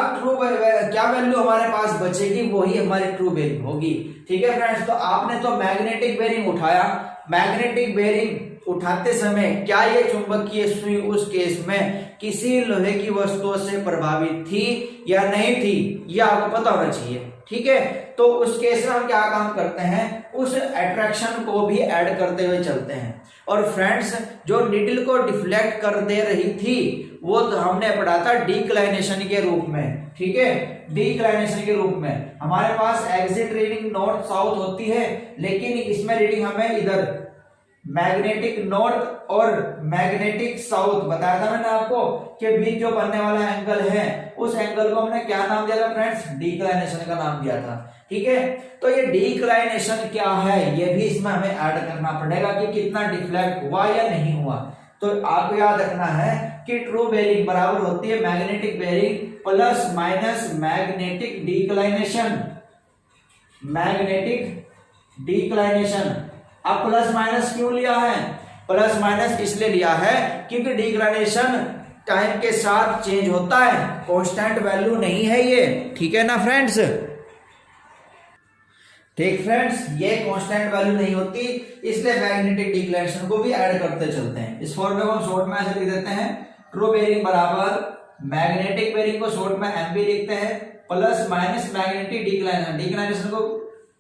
वैल्यू हमारे पास बचेगी, वही हमारी ट्रू बेरिंग होगी, ठीक है फ्रेंड्स। तो आपने तो मैग्नेटिक बेरिंग उठाया, मैग्नेटिक बेरिंग उठाते समय क्या ये चुंबकीय सुई उस केस में किसी लोहे की वस्तुओं से प्रभावित थी या नहीं थी, ये आपको पता होना चाहिए, ठीक है। तो उस केस में हम क्या काम करते हैं, उस अट्रैक्शन को भी ऐड करते हुए चलते हैं। और फ्रेंड्स जो नीडल को डिफ्लेक्ट कर दे रही थी वो तो हमने पढ़ा था डिक्लाइनेशन के रूप में, ठीक है। डिक्लाइनेशन के रूप में हमारे पास एग्जिट रीडिंग नॉर्थ साउथ होती है, लेकिन इसमें रीडिंग हमें इधर मैग्नेटिक नॉर्थ और मैग्नेटिक साउथ बताया था मैंने आपको कि बीच जो बनने वाला एंगल है उस एंगल को हमने क्या नाम दिया था फ्रेंड्स, डिक्लाइनेशन का नाम दिया था, ठीक है। तो ये डिक्लाइनेशन क्या है ये भी इसमें हमें ऐड करना पड़ेगा कि कितना डिफ्लेक्ट हुआ या नहीं हुआ। तो आपको याद रखना है कि ट्रू बेरिंग बराबर होती है magnetic bearing plus minus magnetic declination, अब प्लस माइनस क्यों लिया है, प्लस माइनस इसलिए लिया है क्योंकि डिक्लाइनेशन टाइम के साथ चेंज होता है, कांस्टेंट वैल्यू नहीं है ये, ठीक है ना फ्रेंड्स। ठीक फ्रेंड्स, ये कांस्टेंट वैल्यू नहीं होती, इसलिए मैग्नेटिक डिक्लाइनेशन को भी ऐड करते चलते हैं। इस फॉर्मूले को हम शॉर्ट में ऐसे लिख देते हैं, ट्रू बेरिंग बराबर मैग्नेटिक बेरिंग को शॉर्ट में MB लिखते हैं plus minus magnetic declination. Declination को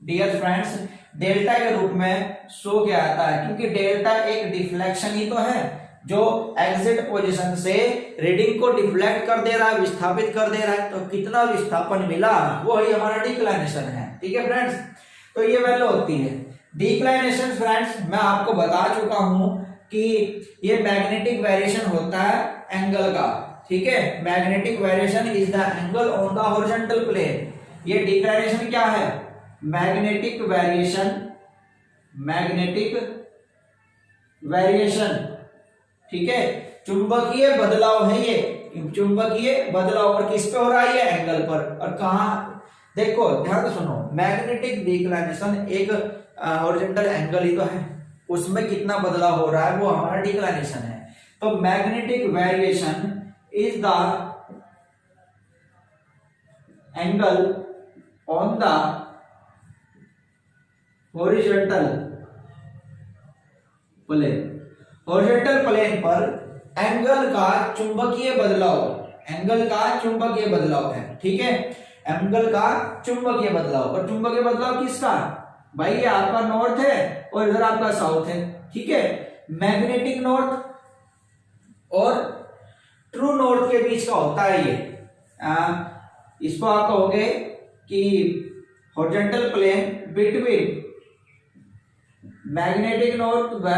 डियर फ्रेंड्स डेल्टा के रूप में शो किया जाता है, क्योंकि डेल्टा एक डिफ्लेक्शन ही तो है जो एग्जिट पोजीशन से रीडिंग को डिफ्लेक्ट कर दे रहा है, विस्थापित कर दे रहा है। तो कितना विस्थापन मिला वो ही हमारा डिक्लाइनेशन है, ठीक है फ्रेंड्स। तो ये वैल्यू होती है डिक्लाइनेशन। फ्रेंड्स मैं आपको बता चुका हूं कि ये मैग्नेटिक वेरिएशन होता है एंगल का, ठीक है। Magnetic variation is the angle on the horizontal plane. ये डिक्लाइनेशन क्या है, मैग्नेटिक वेरिएशन, ठीक है। चुंबकीय बदलाव है ये, चुंबकीय बदलाव और किस पे हो रहा है, ये एंगल पर। और कहां, देखो ध्यान से सुनो, मैग्नेटिक डिक्लाइनेशन एक हॉरिजॉन्टल एंगल ही तो है, उसमें कितना बदलाव हो रहा है वो हमारा डिक्लाइनेशन है। तो magnetic variation is the angle on the horizontal plane, horizontal plane पर एंगल का चुंबकीय बदलाव, एंगल का चुंबकीय बदलाव है, ठीक है, एंगल का चुंबकीय बदलाव। और चुंबकीय बदलाव किसका? भाई ये आपका नॉर्थ है और इधर आपका साउथ है, ठीक है। मैग्नेटिक नॉर्थ और ट्रू नॉर्थ के बीच का होता है ये। इसको आप कहोगे कि horizontal plane between magnetic north व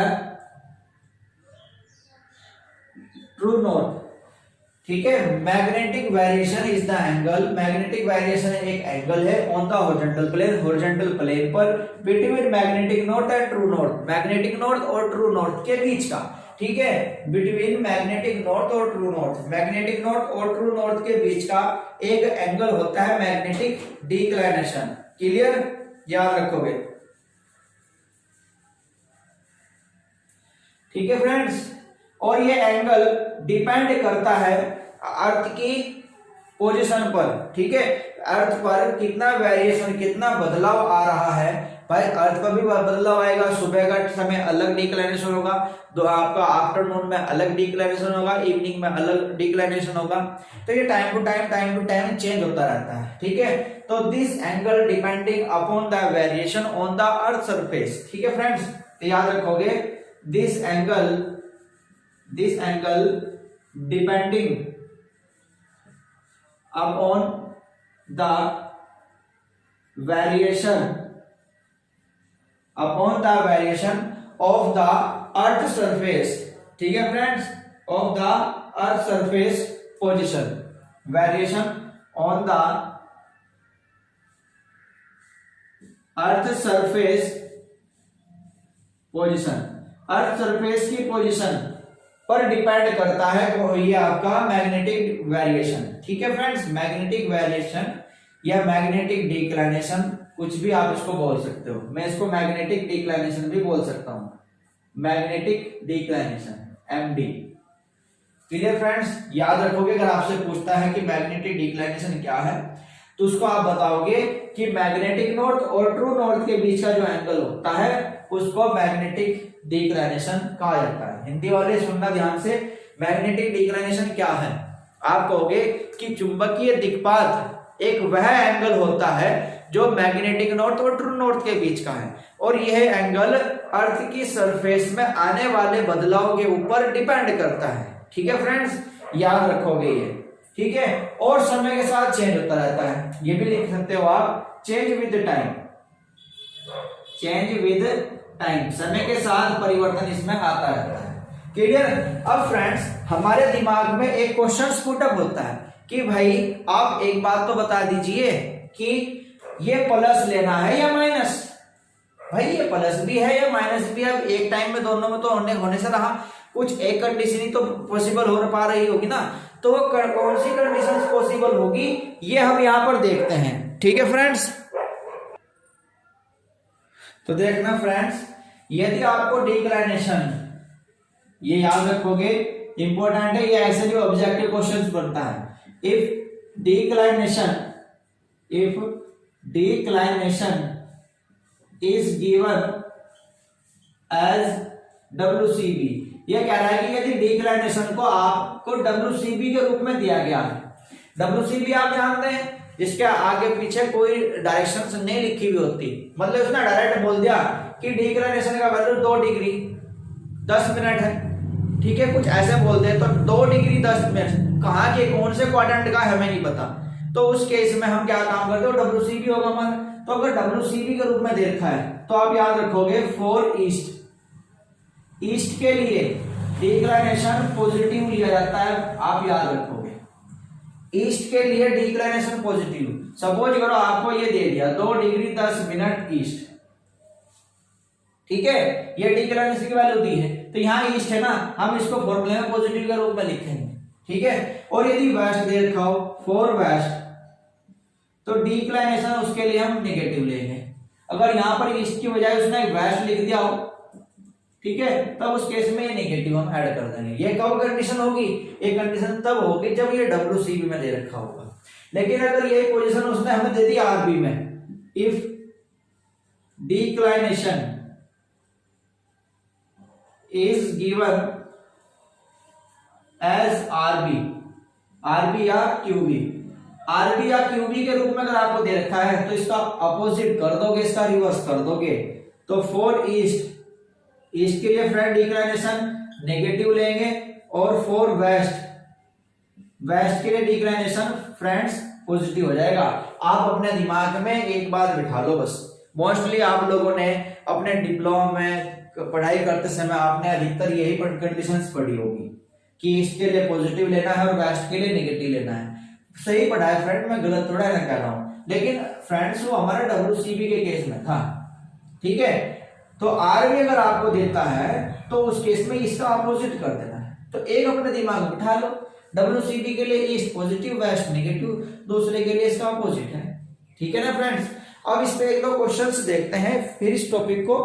ट्रू नॉर्थ, ठीक है। Magnetic variation is the angle, magnetic variation एक एंगल है on the horizontal plane, horizontal plane पर between magnetic north and true north, magnetic north और ट्रू नॉर्थ के बीच का, ठीक है। बिटवीन मैग्नेटिक नॉर्थ और ट्रू नॉर्थ, मैग्नेटिक नॉर्थ और ट्रू नॉर्थ के बीच का एक एंगल होता है मैग्नेटिक डिक्लाइनेशन। क्लियर, याद रखोगे, ठीक है फ्रेंड्स। और ये एंगल डिपेंड करता है अर्थ की पोजीशन पर, ठीक है। अर्थ पर कितना वेरिएशन, कितना बदलाव आ रहा है। भाई अर्थ पर भी बदलाव आएगा, सुबह का समय अलग डिक्लाइनेशन होगा, तो आपका आफ्टरनून में अलग डिक्लाइनेशन होगा, इवनिंग में अलग डिक्लाइनेशन होगा। तो ये टाइम टू टाइम चेंज होता रहता है, ठीक है। तो this angle depending upon the variation on the earth surface, ठीक है फ्रेंड्स। तो याद रखोगे this angle depending upon the variation of the earth surface, ठीक है friends, of the earth surface position, variation on the earth surface position, earth surface की position पर depend करता है। तो ये आपका मैग्नेटिक वेरिएशन, ठीक है फ्रेंड्स। मैग्नेटिक वेरिएशन या मैग्नेटिक डिक्लाइनेशन, कुछ भी आप इसको बोल सकते हो। मैं इसको मैग्नेटिक डिक्लाइनेशन भी बोल सकता हूं, magnetic declination, MD. Clear friends, याद रखोगे अगर आपसे पूछता है कि मैग्नेटिक डिक्लाइनेशन क्या है, तो उसको आप बताओगे कि मैग्नेटिक नॉर्थ और ट्रू नॉर्थ के बीच का जो एंगल होता है उसको मैग्नेटिक डिक्लाइनेशन कहा जाता है। हिंदी वाले सुनना ध्यान से, मैग्नेटिक डिक्लाइनेशन क्या है? आप कहोगे कि चुंबकीय दिक्पात एक वह एंगल होता है जो मैग्नेटिक नॉर्थ और ट्रू नॉर्थ के बीच का है, और यह एंगल अर्थ की सरफेस में आने वाले बदलाव के ऊपर डिपेंड करता है, ठीक है फ्रेंड्स, याद रखोगे ये, ठीक है। और समय के साथ चेंज होता रहता है, ये भी लिख सकते हो आप, change with time, change with time, समय के साथ परिवर्तन इसमें आता रहता है। क्लियर। अब फ्रेंड्स हमारे दिमाग में एक क्वेश्चन पुट अप होता है कि भाई आप एक बात तो बता दीजिए कि ये प्लस लेना है या माइनस। भाई ये प्लस भी है या माइनस भी है, अब एक टाइम में दोनों में तो होने से रहा, कुछ एक कंडीशन ही तो पॉसिबल हो पा रही होगी ना, तो वो कौन सी कंडीशन पॉसिबल होगी ये हम यहां पर देखते हैं, ठीक है फ्रेंड्स। तो देखना फ्रेंड्स, यदि आपको डिक्लाइनेशन, ये याद रखोगे इंपॉर्टेंट है, ये ऐसे जो ऑब्जेक्टिव क्वेश्चंस बनता है, if declination is given as WCB, ये कह रहा है कि यदि डिक्लाइनेशन को आपको WCB के रूप में दिया गया है। WCB आप जानते हैं, जिसके आगे पीछे कोई डायरेक्शन नहीं लिखी हुई होती, मतलब उसने डायरेक्ट बोल दिया कि डिक्लाइनेशन का वैल्यू 2 डिग्री 10 मिनट है, ठीक है, कुछ ऐसे बोल दे तो 2 डिग्री 10 मिनट, कहाँ के कौन से क्वाड्रेंट का हमें नहीं पता, तो उस केस में हम क्या काम करते हो, WCB होगा हमारा। तो अगर WCB के रूप में दे रखा है तो आप याद रखोगे फॉर ईस्ट के लिए डिक्लाइनेशन पॉजिटिव लिया जाता है, आप याद रखोगे ईस्ट के लिए डिक्लाइनेशन पॉजिटिव। सपोज करो आपको ये दे दिया 2 डिग्री 10 मिनट ईस्ट, ठीक है, ये डिक्लाइनेशन की वैल्यू दी है, तो यहाँ ईस्ट है ना, हम इसको फॉर्मूले में पॉजिटिव के रूप में लिखेंगे, ठीक है। और यदि वेस्ट दे रखा हो फॉर वेस्ट, तो डिक्लाइनेशन उसके लिए हम नेगेटिव लेंगे। अगर यहाँ पर ईस्ट की बजाय उसने वेस्ट लिख दिया हो, ठीक है, तब उस केस में ये नेगेटिव हम ऐड कर देंगे। ये कब कंडीशन होगी, ये कंडीशन तब होगी जब ये WCB में दे रखा होगा। लेकिन अगर ये पोजीशन उसने हमें दे दी RB में, if declination is given as RB या क्यूबी। आरबी या क्यूबी के रूप में अगर आपको दे रखा है तो इसका अपोजिट कर दोगे, इसका रिवर्स कर दोगे। तो फॉर ईस्ट के लिए फ्रेंड डिक्लाइनेशन नेगेटिव लेंगे और फॉर वेस्ट के लिए डिक्लाइनेशन फ्रेंड्स पॉजिटिव हो जाएगा। आप अपने दिमाग में एक बात बिठा लो बस। मोस्टली आप लोगों ने अपने डिप्लोमा में पढ़ाई करते समय आपने अधिकतर यही कंडीशंस पढ़ी होगी कि ईस्ट के लिए पॉजिटिव लेना है और वेस्ट के लिए नेगेटिव लेना है। सही पढ़ा है फ्रेंड, मैं गलत थोड़ा ना कह रहा हूं। लेकिन फ्रेंड्स वो हमारे WCB के केस में था, ठीक है। तो आरबी अगर आपको देता है तो उस केस में इसका अपोजिट कर देना है। तो एक अपने दिमाग में उठा लो, WCB के लिए ईस्ट पॉजिटिव वेस्ट नेगेटिव, दूसरे के लिए इसका अपोजिट है, ठीक है ना फ्रेंड्स। अब इस पे एक दो क्वेश्चंस देखते हैं, फिर इस टॉपिक को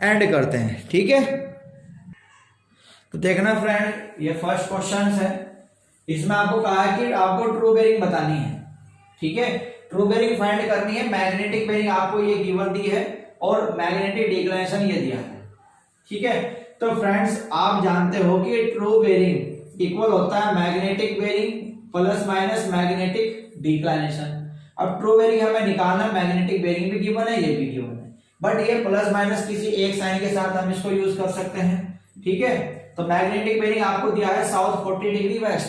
एंड करते हैं, ठीक है। तो देखना फ्रेंड, ये फर्स्ट क्वेश्चन है। इसमें आपको कहा है कि आपको ट्रू बेरिंग बतानी है, ठीक है। ट्रू बेरिंग फाइंड करनी है। मैग्नेटिक बेरिंग आपको ये गिवन दी है और मैग्नेटिक डिक्लाइनेशन ये दिया है, ठीक है। तो फ्रेंड्स आप जानते हो कि ट्रू बेरिंग इक्वल होता है magnetic bearing plus minus magnetic declination. अब ट्रू बेरिंग हमें निकालना, मैग्नेटिक बेरिंग भी गिवन है, ये भी गिवन है, बट ये प्लस माइनस किसी एक साइन के साथ हम इसको यूज कर सकते हैं, ठीक है। तो मैग्नेटिक बेरिंग आपको दिया है south 40 degree west,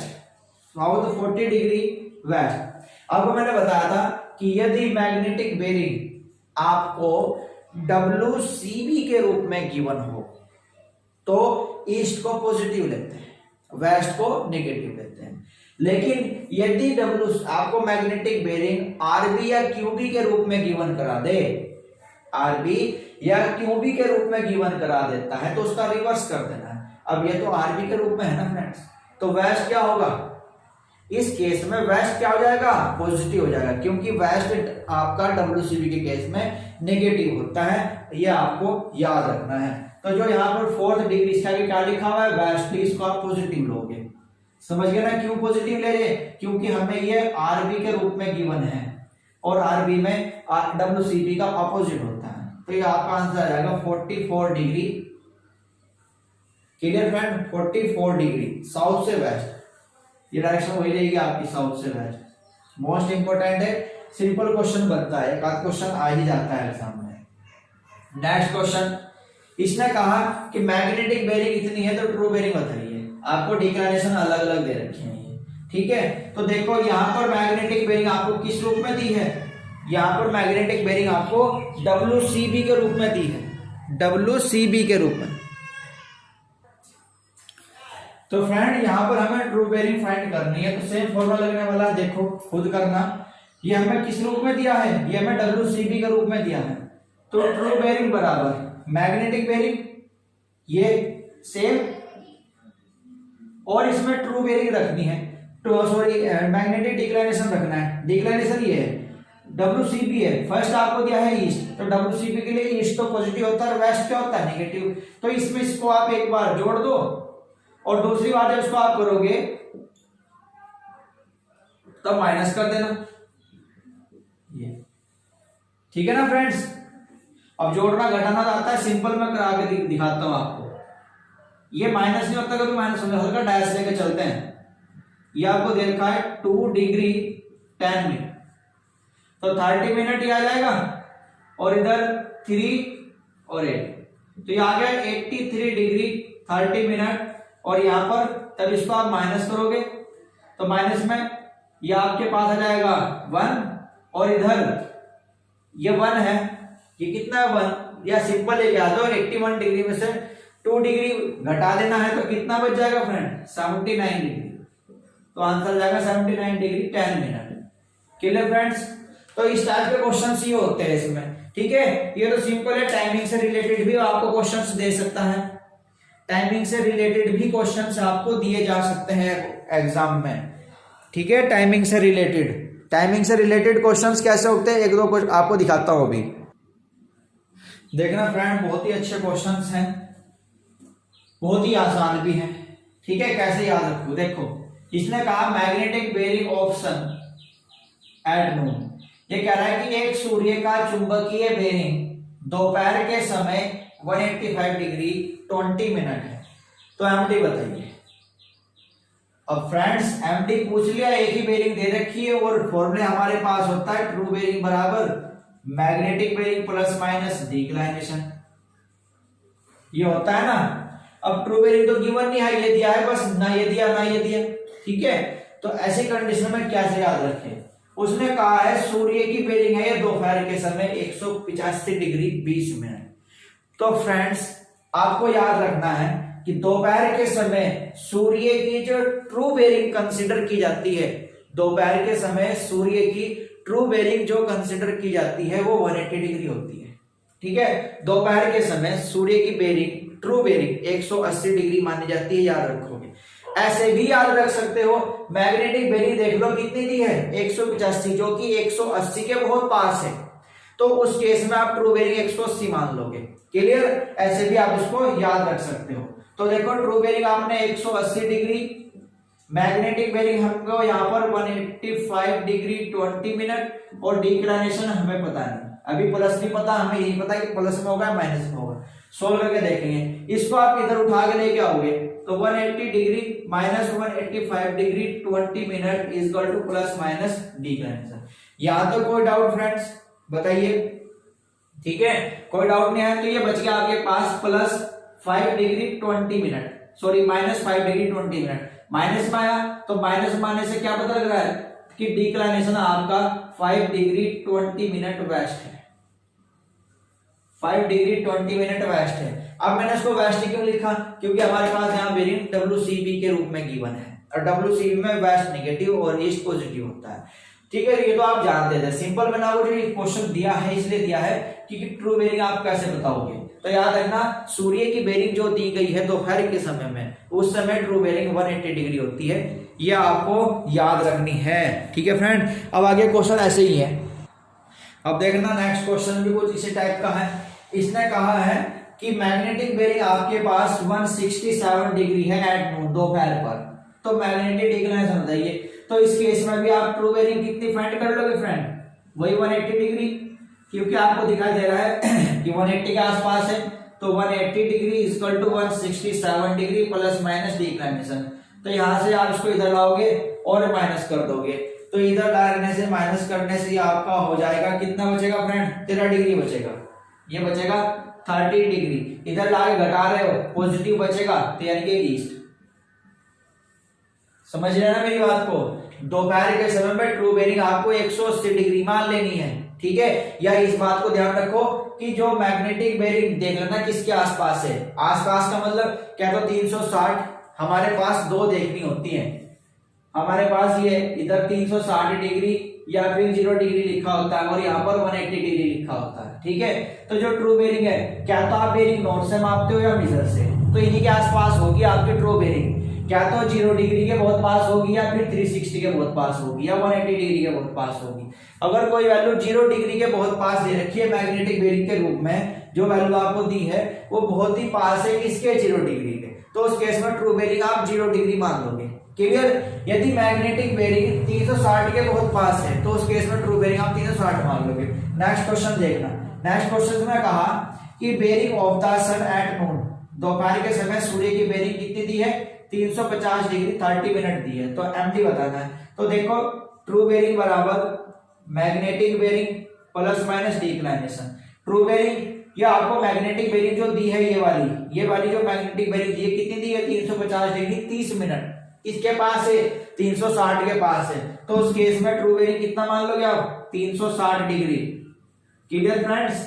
south 40 degree west. आपको मैंने बताया था कि यदि मैग्नेटिक बेरिंग आपको WCB के रूप में गिवन हो तो ईस्ट को पॉजिटिव लेते हैं, वेस्ट को नेगेटिव लेते हैं। लेकिन यदि आपको मैग्नेटिक बेरिंग आरबी या क्यूबी के रूप में गिवन करा दे, आरबी या क्यूबी के रूप में गिवन करा देता है तो उसका रिवर्स कर देना है। अब ये तो आरबी के रूप में है ना फ्रेंड्स, तो वेस्ट क्या होगा? इस केस में वेस्ट क्या हो जाएगा? पॉजिटिव हो जाएगा, क्योंकि वेस्ट आपका WCB के केस में नेगेटिव होता है, ये आपको याद रखना है। तो जो यहाँ पर 4th डिग्री इसका क्या लिखा हुआ है? वेस्ट, इसको आप पॉजिटिव लोगे। समझ गए ना क्यों पॉजिटिव ले रहे? क्योंकि हमें ये आरबी के रूप में गिवन है और आरबी में WCB का अपोजिट होता है। तो ये आपका आंसर आ जाएगा 44 degree. Clear friend? 44 degree south से वेस्ट, ये डायरेक्शन वही रहेगी आपकी, साउथ से वेस्ट। मोस्ट इंपोर्टेंट है, सिंपल क्वेश्चन बनता है, एक आध क्वेश्चन आ ही जाता है एग्जाम में। नेक्स्ट क्वेश्चन, इसने कहा कि मैग्नेटिक बेरिंग इतनी है तो ट्रू बेरिंग बताइए। आपको डिक्लारेशन अलग अलग दे रखे हैं, ठीक है। तो देखो यहाँ पर मैग्नेटिक बेरिंग आपको किस रूप में दी है? यहाँ पर मैग्नेटिक बेरिंग आपको WCB के रूप में दी है, WCB के रूप में। तो फ्रेंड यहाँ पर हमें ट्रू बेरिंग फाइंड करनी है, तो सेम फॉर्मूला लगने वाला है, देखो खुद करना। ये हमें किस रूप में दिया है? ये हमें WCB के रूप में दिया है। तो ट्रू बेरिंग बराबर मैग्नेटिक बेरिंग, ये सेम, और इसमें ट्रू बेरिंग रखनी है, सॉरी मैग्नेटिक डिक्लाइनेशन रखना है। डिक्लाइनेशन ये है, WCB है, फर्स्ट आपको दिया है ईस्ट, तो WCB के लिए ईस्ट तो पॉजिटिव होता है और वेस्ट क्या होता है? नेगेटिव। तो इसमें इसको आप एक बार जोड़ दो और दूसरी बार जब इसको आप करोगे तो माइनस कर देना, ये ठीक है ना फ्रेंड्स। अब जोड़ना घटाना आता है, सिंपल में करा के दिखाता हूं आपको। ये माइनस नहीं होता, कभी माइनस होगा, हल्का डैश लेके चलते हैं। ये आपको दे रखा है 2 डिग्री 10 मिनट, तो 30 मिनट ये आ जाएगा, और इधर 3 और 8, तो ये आ गया 83 डिग्री 30 मिनट। और यहां पर तब इसको आप माइनस करोगे तो माइनस में ये आपके पास आ जाएगा 1, और इधर ये 1 है, ये कितना है 1, या सिंपल एक याद हो 81 डिग्री में से 2 डिग्री घटा देना है तो कितना बच जाएगा फ्रेंड? 79 डिग्री। तो आंसर जाएगा 79 डिग्री 10 मिनट। Clear friends? तो इस टाइप के क्वेश्चंस ये होते हैं इसमें, ठीक है। ये तो सिंपल है, टाइमिंग से रिलेटेड भी आपको क्वेश्चंस दे सकता है, टाइमिंग से रिलेटेड भी क्वेश्चंस आपको दिए जा सकते हैं एग्जाम में, ठीक है। टाइमिंग से रिलेटेड क्वेश्चंस कैसे होते हैं, एक दो आपको दिखाता हूं अभी। देखना फ्रेंड, बहुत ही अच्छे क्वेश्चंस हैं, बहुत ही आसान भी हैं, ठीक है। कैसे याद रखो? देखो इसने कहा magnetic bearing of sun at noon. ये कह रहा है कि एक सूर्य का चुंबकीय बेरिंग दोपहर के समय 185 डिग्री 20 मिनट है। तो एमडी बताइए। अब फ्रेंड्स एमडी पूछ लिया, एक ही बेरिंग दे रखी है और फॉर्मूले हमारे पास होता है ट्रू बेरिंग बराबर magnetic bearing plus minus declination, ये होता है ना। अब ट्रू बेरिंग तो गिवन नहीं है, ये दिया है बस, ना ये दिया ना ये दिया, ठीक है। तो ऐसी कंडीशन में कैसे याद रखें, उसने कहा है सूर्य की बेरिंग है ये दोपहर के समय 185 डिग्री 20 मिनट। तो फ्रेंड्स आपको याद रखना है कि दोपहर के समय सूर्य की जो ट्रू बेरिंग कंसीडर की जाती है, दोपहर के समय सूर्य की ट्रू बेरिंग जो कंसीडर की जाती है वो 180 डिग्री होती है, ठीक है। दोपहर के समय सूर्य की बेरिंग ट्रू बेरिंग 180 डिग्री मानी जाती है, याद रखोगे। ऐसे भी याद रख सकते हो, मैग्नेटिक बेरिंग देख लो कितनी दी है 185, जो कि 180 के बहुत पास है, तो उस केस में आप ट्रू बेरिंग 180 मान लोगे। क्लियर, ऐसे भी आप इसको याद रख सकते हो। तो देखो ट्रू बेरिंग आपने 180 डिग्री, मैग्नेटिक बेरिंग हमको यहाँ पर 185 डिग्री 20 मिनट, और डिक्लाइनेशन हमें पता नहीं, अभी प्लस नहीं पता, हमें यही पता कि प्लस में होगा माइनस में होगा। सोल्व करके देखेंगे, इसको आप इधर उठा के लेके आओगे तो 180 degree minus 185 degree 20 minute is equal two plus minus declination. यहाँ तो कोई डाउट फ्रेंड्स बताइए, ठीक है, कोई डाउट नहीं है। तो ये बच गया आपके पास plus 5 degree 20 minute, sorry minus 5 degree 20 minute. Minus में आया तो माइनस माइनस से क्या पता लग रहा है कि डिक्लाइनेशन आपका 5 डिग्री 20 मिनट वेस्ट है, 5 डिग्री 20 मिनट वेस्ट है। अब मैंने इसको वेस्ट क्यों लिखा, क्योंकि हमारे पास यहाँ बेरिंग WCB के रूप में गिवन है, और WCB में वेस्ट नेगेटिव और ईस्ट पॉजिटिव होता है, ठीक है। ये तो आप जानते थे, सिंपल मैंने आपको जो क्वेश्चन दिया है इसलिए दिया है कि ट्रू बेरिंग आप कैसे बताओगे। तो याद रखना सूर्य की बेरिंग जो दी गई है दोपहर के समय में, उस समय ट्रू बेरिंग 180 डिग्री होती है, ये आपको याद रखनी है, ठीक है फ्रेंड। अब आगे क्वेश्चन ऐसे ही है, अब देखना नेक्स्ट क्वेश्चन भी कुछ इसी टाइप का है। इसने कहा है कि मैग्नेटिक बेरिंग आपके पास 167 डिग्री है एट नून, दोपहर पर, तो मैग्नेटिक डिक्लाइनेशन बताइए। तो इस केस में भी आप ट्रू बेरिंग कितनी फाइंड कर लोगे फ्रेंड, वही 180 डिग्री, क्योंकि आपको दिखाई दे रहा है कि 180 के आसपास है, तो 180 degree is equal to 167 degree plus minus declination. तो यहां से आप इसको इधर लाओगे और माइनस कर दोगे, तो इधर लाने से माइनस करने से आपका हो जाएगा, कितना बचेगा फ्रेंड, 13 डिग्री बचेगा, ये बचेगा 30 डिग्री। इधर लाके घटा रहे हो, पॉजिटिव बचेगा, तो यानी कि ईस्ट। समझ रहे ना मेरी बात को, दोपहर के समय में ट्रू बेरिंग आपको 180 डिग्री मान लेनी है, ठीक है। या इस बात को ध्यान रखो कि जो मैग्नेटिक बेरिंग देख लेना किसके आसपास है, आसपास का मतलब क्या, तो 360 हमारे पास दो देखनी होती है, हमारे पास ये इधर 360 डिग्री या फिर 0 डिग्री लिखा होता है, और यहाँ पर 180 डिग्री लिखा होता है, ठीक है। तो जो ट्रू बेरिंग है, क्या तो आप बेरिंग नोट से मापते हो या मेजर से, तो इन्हीं के आसपास होगी आपकी ट्रू बेरिंग, क्या तो 0 डिग्री के बहुत पास होगी, या फिर 360 के बहुत पास होगी, या 180 डिग्री के बहुत पास होगी। अगर कोई वैल्यू 0 डिग्री के बहुत पास दे रखी है मैग्नेटिक बेरिंग के रूप में, जो वैल्यू आपको दी है वो बहुत ही पास है किसके, 0 डिग्री के, तो उस केस में ट्रू बेरिंग आप 0 डिग्री मान लोगे। क्लियर, यदि मैग्नेटिक बेरिंग 360 के बहुत पास है, तो उस केस में ट्रू बेरिंग आप 360 मान लोगे। नेक्स्ट क्वेश्चन देखना, नेक्स्ट क्वेश्चन में कहा कि bearing of the sun at noon, दोपहर के समय सूर्य की बेरिंग कितनी दी है, 350 डिग्री 30 मिनट दी है, तो एमडी बताना है। तो देखो ट्रू बेरिंग बराबर magnetic bearing plus minus declination. True bearing, ये आपको मैग्नेटिक बेरिंग जो दी है ये वाली जो मैग्नेटिक बेरिंग दी है कितनी दी है, 350 डिग्री 30 मिनट, इसके पास है 360 के पास है, तो उस केस में ट्रू बेरिंग कितना मान लोगे आप, 360 डिग्री। क्लियर फ्रेंड्स,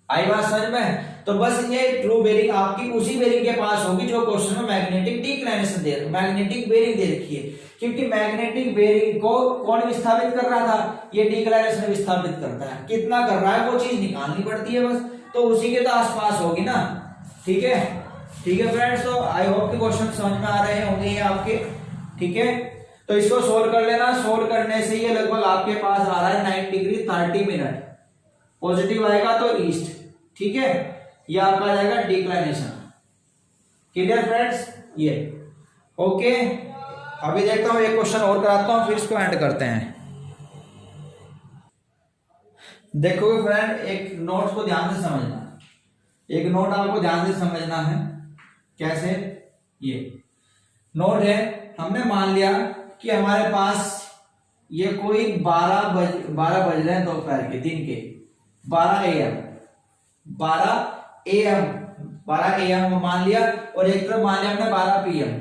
आई बात समझ में। तो बस ये ट्रू बेरिंग आपकी उसी बेरिंग के पास होगी जो क्वेश्चन में मैग्नेटिक डिक्लाइनेशन दे, मैग्नेटिक बेरिंग दे रखी है, क्योंकि मैग्नेटिक बेरिंग को कौन विस्थापित कर रहा था, ये डिक्लाइनेशन विस्थापित करता है, कितना कर रहा है वो चीज निकालनी पड़ती है बस, तो उसी के तो आसपास होगी ना, ठीक है। ठीक है फ्रेंड्स, तो आई होप कि क्वेश्चन समझ में आ रहे होंगे ये आपके, ठीक है। तो इसको सोल्व कर लेना, सोल्व करने से ये लगभग आपके पास आ रहा है 9 डिग्री 30 मिनट, पॉजिटिव आएगा तो ईस्ट, ठीक है, ये आपका आ जाएगा डिक्लाइनेशन। क्लियर फ्रेंड्स, ये ओके। अभी देखता हूं एक क्वेश्चन और कराता हूं, फिर इसको एंड करते हैं। देखो फ्रेंड, एक नोट्स को ध्यान से समझना, एक नोट आपको ध्यान से समझना है। कैसे? ये नोट है, हमने मान लिया कि हमारे पास ये कोई 12 बज रहे हैं दोपहर के, दिन के 12 AM 12 AM मान लिया, और एक तरफ मान लिया हमने 12 PM।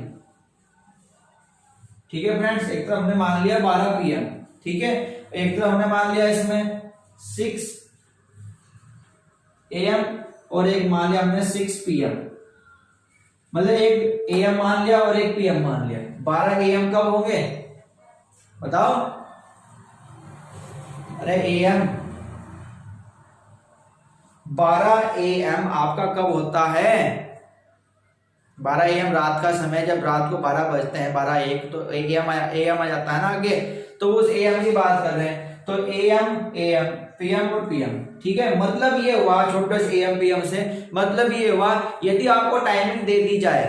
ठीक है फ्रेंड्स, एक तरफ हमने मान लिया 12 PM, ठीक है, एक तरफ हमने मान लिया इसमें 6 AM और एक मान लिया हमने 6 PM। मतलब एक AM मान लिया और एक PM मान लिया। 12 AM कब हो गए बताओ? अरे AM 12 AM आपका कब होता है? 12 AM रात का समय, जब रात को 12 बजते हैं, 12-1 तो AM आ जाता है ना आगे, तो उस AM की बात कर रहे हैं। तो AM PM और PM, ठीक है। मतलब ये हुआ छोटे से AM PM से, मतलब ये हुआ यदि आपको टाइमिंग दे दी जाए,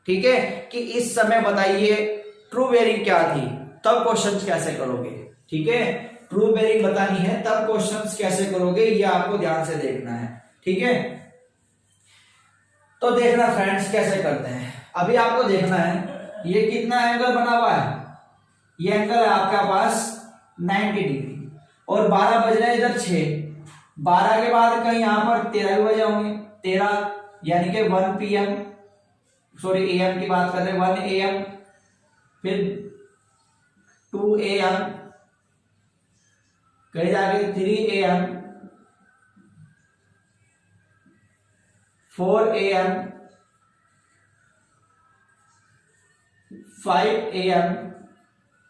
ठीक है, कि इस समय बताइए ट्रू बेयरिंग क्या थी, तब क्वेश्चंस कैसे करोगे, ठीक है। ट्रू बेयरिंग बतानी है तब क्वेश्चंस कैसे करोगे, ये आपको ध्यान से देखना है, ठीक है। तो देखना फ्रेंड्स कैसे करते हैं। अभी आपको देखना है ये कितना एंगल बना हुआ है। ये एंगल है आपके पास 90 डिग्री, और 12 बज रहे हैं इधर 6। 12 के बाद कहीं यहां पर 13 भी बजे होंगे, 13 यानी कि 1 PM, सॉरी AM की बात कर रहे हैं, 1 AM, फिर 2 AM, कहीं जाके 3 AM, 4 AM, 5 AM,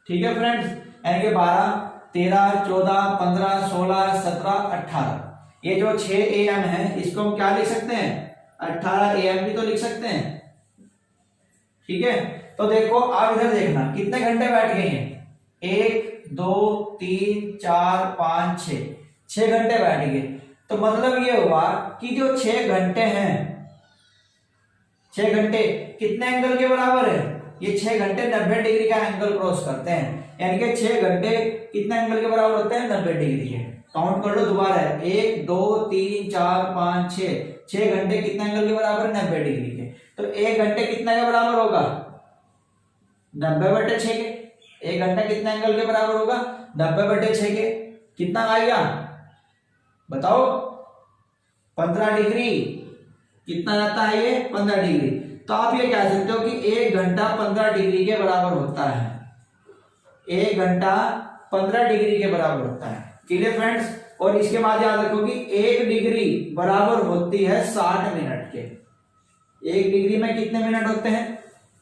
ठीक है फ्रेंड्स। यानी कि 12, 13, 14, 15, 16, 17, 18, ये जो 6 AM है इसको हम क्या लिख सकते हैं? 18 AM भी तो लिख सकते हैं, ठीक है। तो देखो आप इधर देखना कितने घंटे बैठ गए हैं, 1 2 3 4 5 6 घंटे बैठ गए। तो मतलब ये हुआ कि जो 6 घंटे हैं, 6 घंटे कितने एंगल के बराबर है? ये 6 घंटे 90 डिग्री का एंगल क्रॉस करते हैं, यानी कि 6 घंटे कितने एंगल के बराबर होते हैं? 90 डिग्री के। काउंट कर लो दोबारा, 1 2 3 4 5 6 घंटे कितने एंगल के बराबर? 90 डिग्री के। तो 1 घंटे कितने के बराबर होगा? 90/6 के। 1 घंटा कितने एंगल के बराबर होगा? 90/6 के। कितना आएगा बताओ? 15 डिग्री। कितना रहता है ये? 15 डिग्री। तो आप ये कह सकते हो कि 1 घंटा 15 डिग्री के बराबर होता है। 1 घंटा 15 डिग्री के बराबर होता है। Clear friends? और इसके बाद याद रखो कि 1 डिग्री बराबर होती है 60 मिनट के। 1 डिग्री में कितने मिनट होते हैं?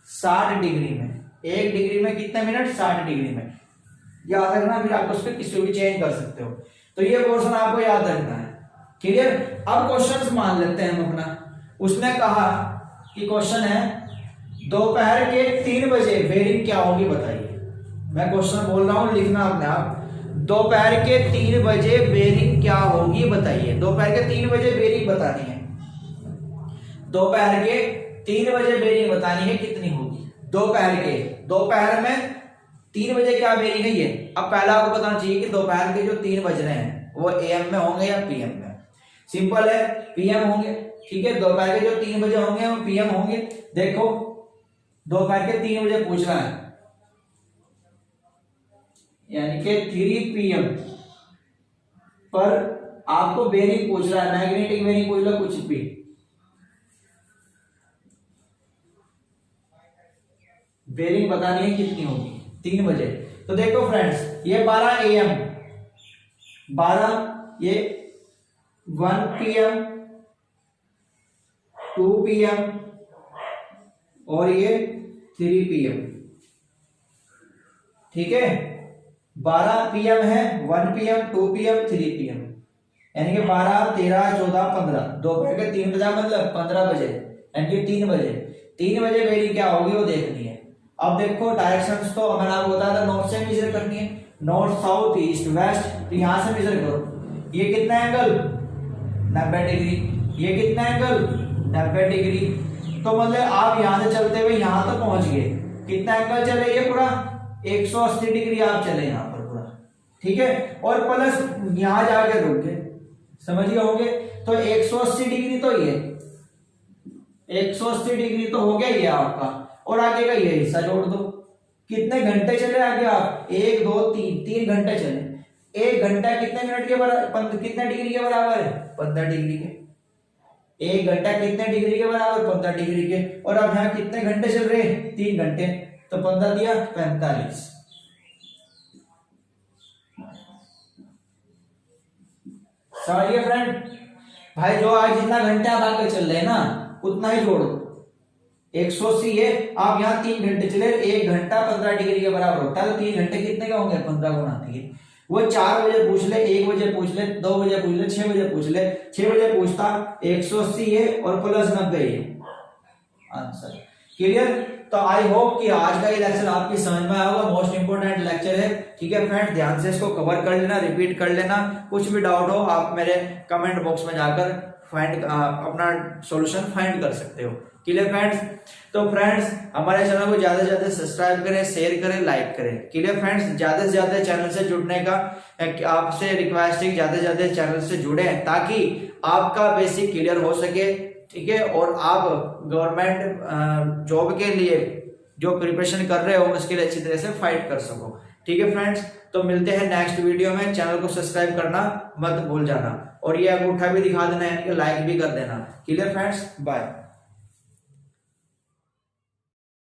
60 डिग्री में। 1 डिग्री में कितने मिनट? 60 डिग्री में। याद रखना, फिर आप उस पर किसी भी चेंज कर सकते हो। तो ये पोर्शन आपको याद रखना है। क्लियर? अब क्वेश्चंस मान लेते हैं हम अपना। उसने कहा कि क्वेश्चन है दोपहर के 3 बजे बेयरिंग क्या होगी बताइए। मैं क्वेश्चन बोल रहा हूं, लिखना अपने आप। दोपहर के 3 बजे बेयरिंग क्या होगी बताइए। दोपहर के 3 बजे बेयरिंग बतानी है। दोपहर के 3 बजे बेयरिंग बतानी है, कितनी होगी दोपहर में 3 बजे क्या बेयरिंग है ये। अब पहला आपको बताना चाहिए कि दोपहर के जो 3 बज रहे हैं वो AM में होंगे या PM में। सिंपल है, PM होंगे, ठीक है। दोपहर के जो 3 बजे होंगे वो PM होंगे। देखो दोपहर के 3 बजे पूछ रहा है, यानी कि 3 PM पर आपको बेयरिंग पूछ रहा है, मैग्नेटिक बेयरिंग पूछ लो, कुछ भी। बेयरिंग बतानी है कितनी होगी 3 बजे। तो देखो फ्रेंड्स, ये 12 AM, 12, ये 1 PM, 2 PM और ये 3 PM, ठीक है। 12 PM है, 1 PM, 2 PM, 3 PM, यानी कि 12, 13, 14, 15। दोपहर के 3 बजे मतलब 15 बजे, यानी कि 3 बजे। 3 बजे बेयरिंग क्या होगी वो देखनी है। अब देखो डायरेक्शंस तो मैंने आपको बताया था, नॉर्थ से मेजर करनी है, नॉर्थ साउथ ईस्ट वेस्ट। तो यहां से मेजर करो। ये कितना एंगल? 90 डिग्री। ये कितना एंगल? 90 डिग्री। तो मतलब आप यहां से चलते हुए यहां तक पहुंच गए। कितना एंगल चले? ये पूरा 180 डिग्री आप चले यहाँ पर पूरा, ठीक है। और प्लस यहां जाके रुक गए, समझ गए होंगे। तो 180 डिग्री तो ये 180 डिग्री तो हो गया ये आपका, और आगे का ये हिस्सा जोड़ दो। कितने घंटे चले आगे आप, 1 2 3 घंटे चले। 1 घंटा कितने मिनट के बराबर, कितने डिग्री के बराबर है, 15 डिग्री के। 1 घंटा कितने डिग्री के बराबर, 15 डिग्री के। और अब यहाँ कितने घंटे चल रहे हैं, 3 घंटे, तो 15 दिया 45। समझिए फ्रेंड भाई, जो आज जितना घंटे आप आगे चल रहे हैं ना उतना ही जोड़ो। 180 है, आप यहाँ 3 घंटे चले, 1 घंटा 15 डिग्री के बराबर होता है, तो 3 घंटे कितने का होंगे, 15 गुना है। वो 4 बजे पूछ ले, 1 बजे पूछ ले, 2 बजे पूछ ले, 6 बजे पूछ ले, 6 बजे पूछता, 180 है और प्लस 90 है आंसर। क्लियर? तो आई होप कि आज का ये लेक्चर आपकी समझ में आया होगा, मोस्ट इंपोर्टेंट लेक्चर है। ठीक है फ्रेंड, ध्यान से इसको कवर कर लेना, रिपीट कर लेना। कुछ भी डाउट हो आप मेरे कमेंट बॉक्स में जाकर अपना सॉल्यूशन फाइंड कर सकते हो। Clear friends? तो फ्रेंड्स हमारे चैनल को ज्यादा से ज्यादा सब्सक्राइब करें, शेयर करें, लाइक करें। Clear friends? ज्यादा से ज्यादा चैनल से जुड़ने का आपसे रिक्वेस्ट है, ज्यादा से ज्यादा चैनल से जुड़े ताकि आपका बेसिक क्लियर हो सके। ठीक है, और आप गवर्नमेंट जॉब के लिए जो प्रिपरेशन कर रहे हो उसके लिए अच्छी तरह से फाइट कर सको। ठीक है फ्रेंड्स, तो मिलते हैं नेक्स्ट वीडियो में। चैनल को सब्सक्राइब करना मत भूल जाना, और ये अंगूठा भी दिखा देना, यानी कि लाइक भी कर देना। Clear friends? बाय।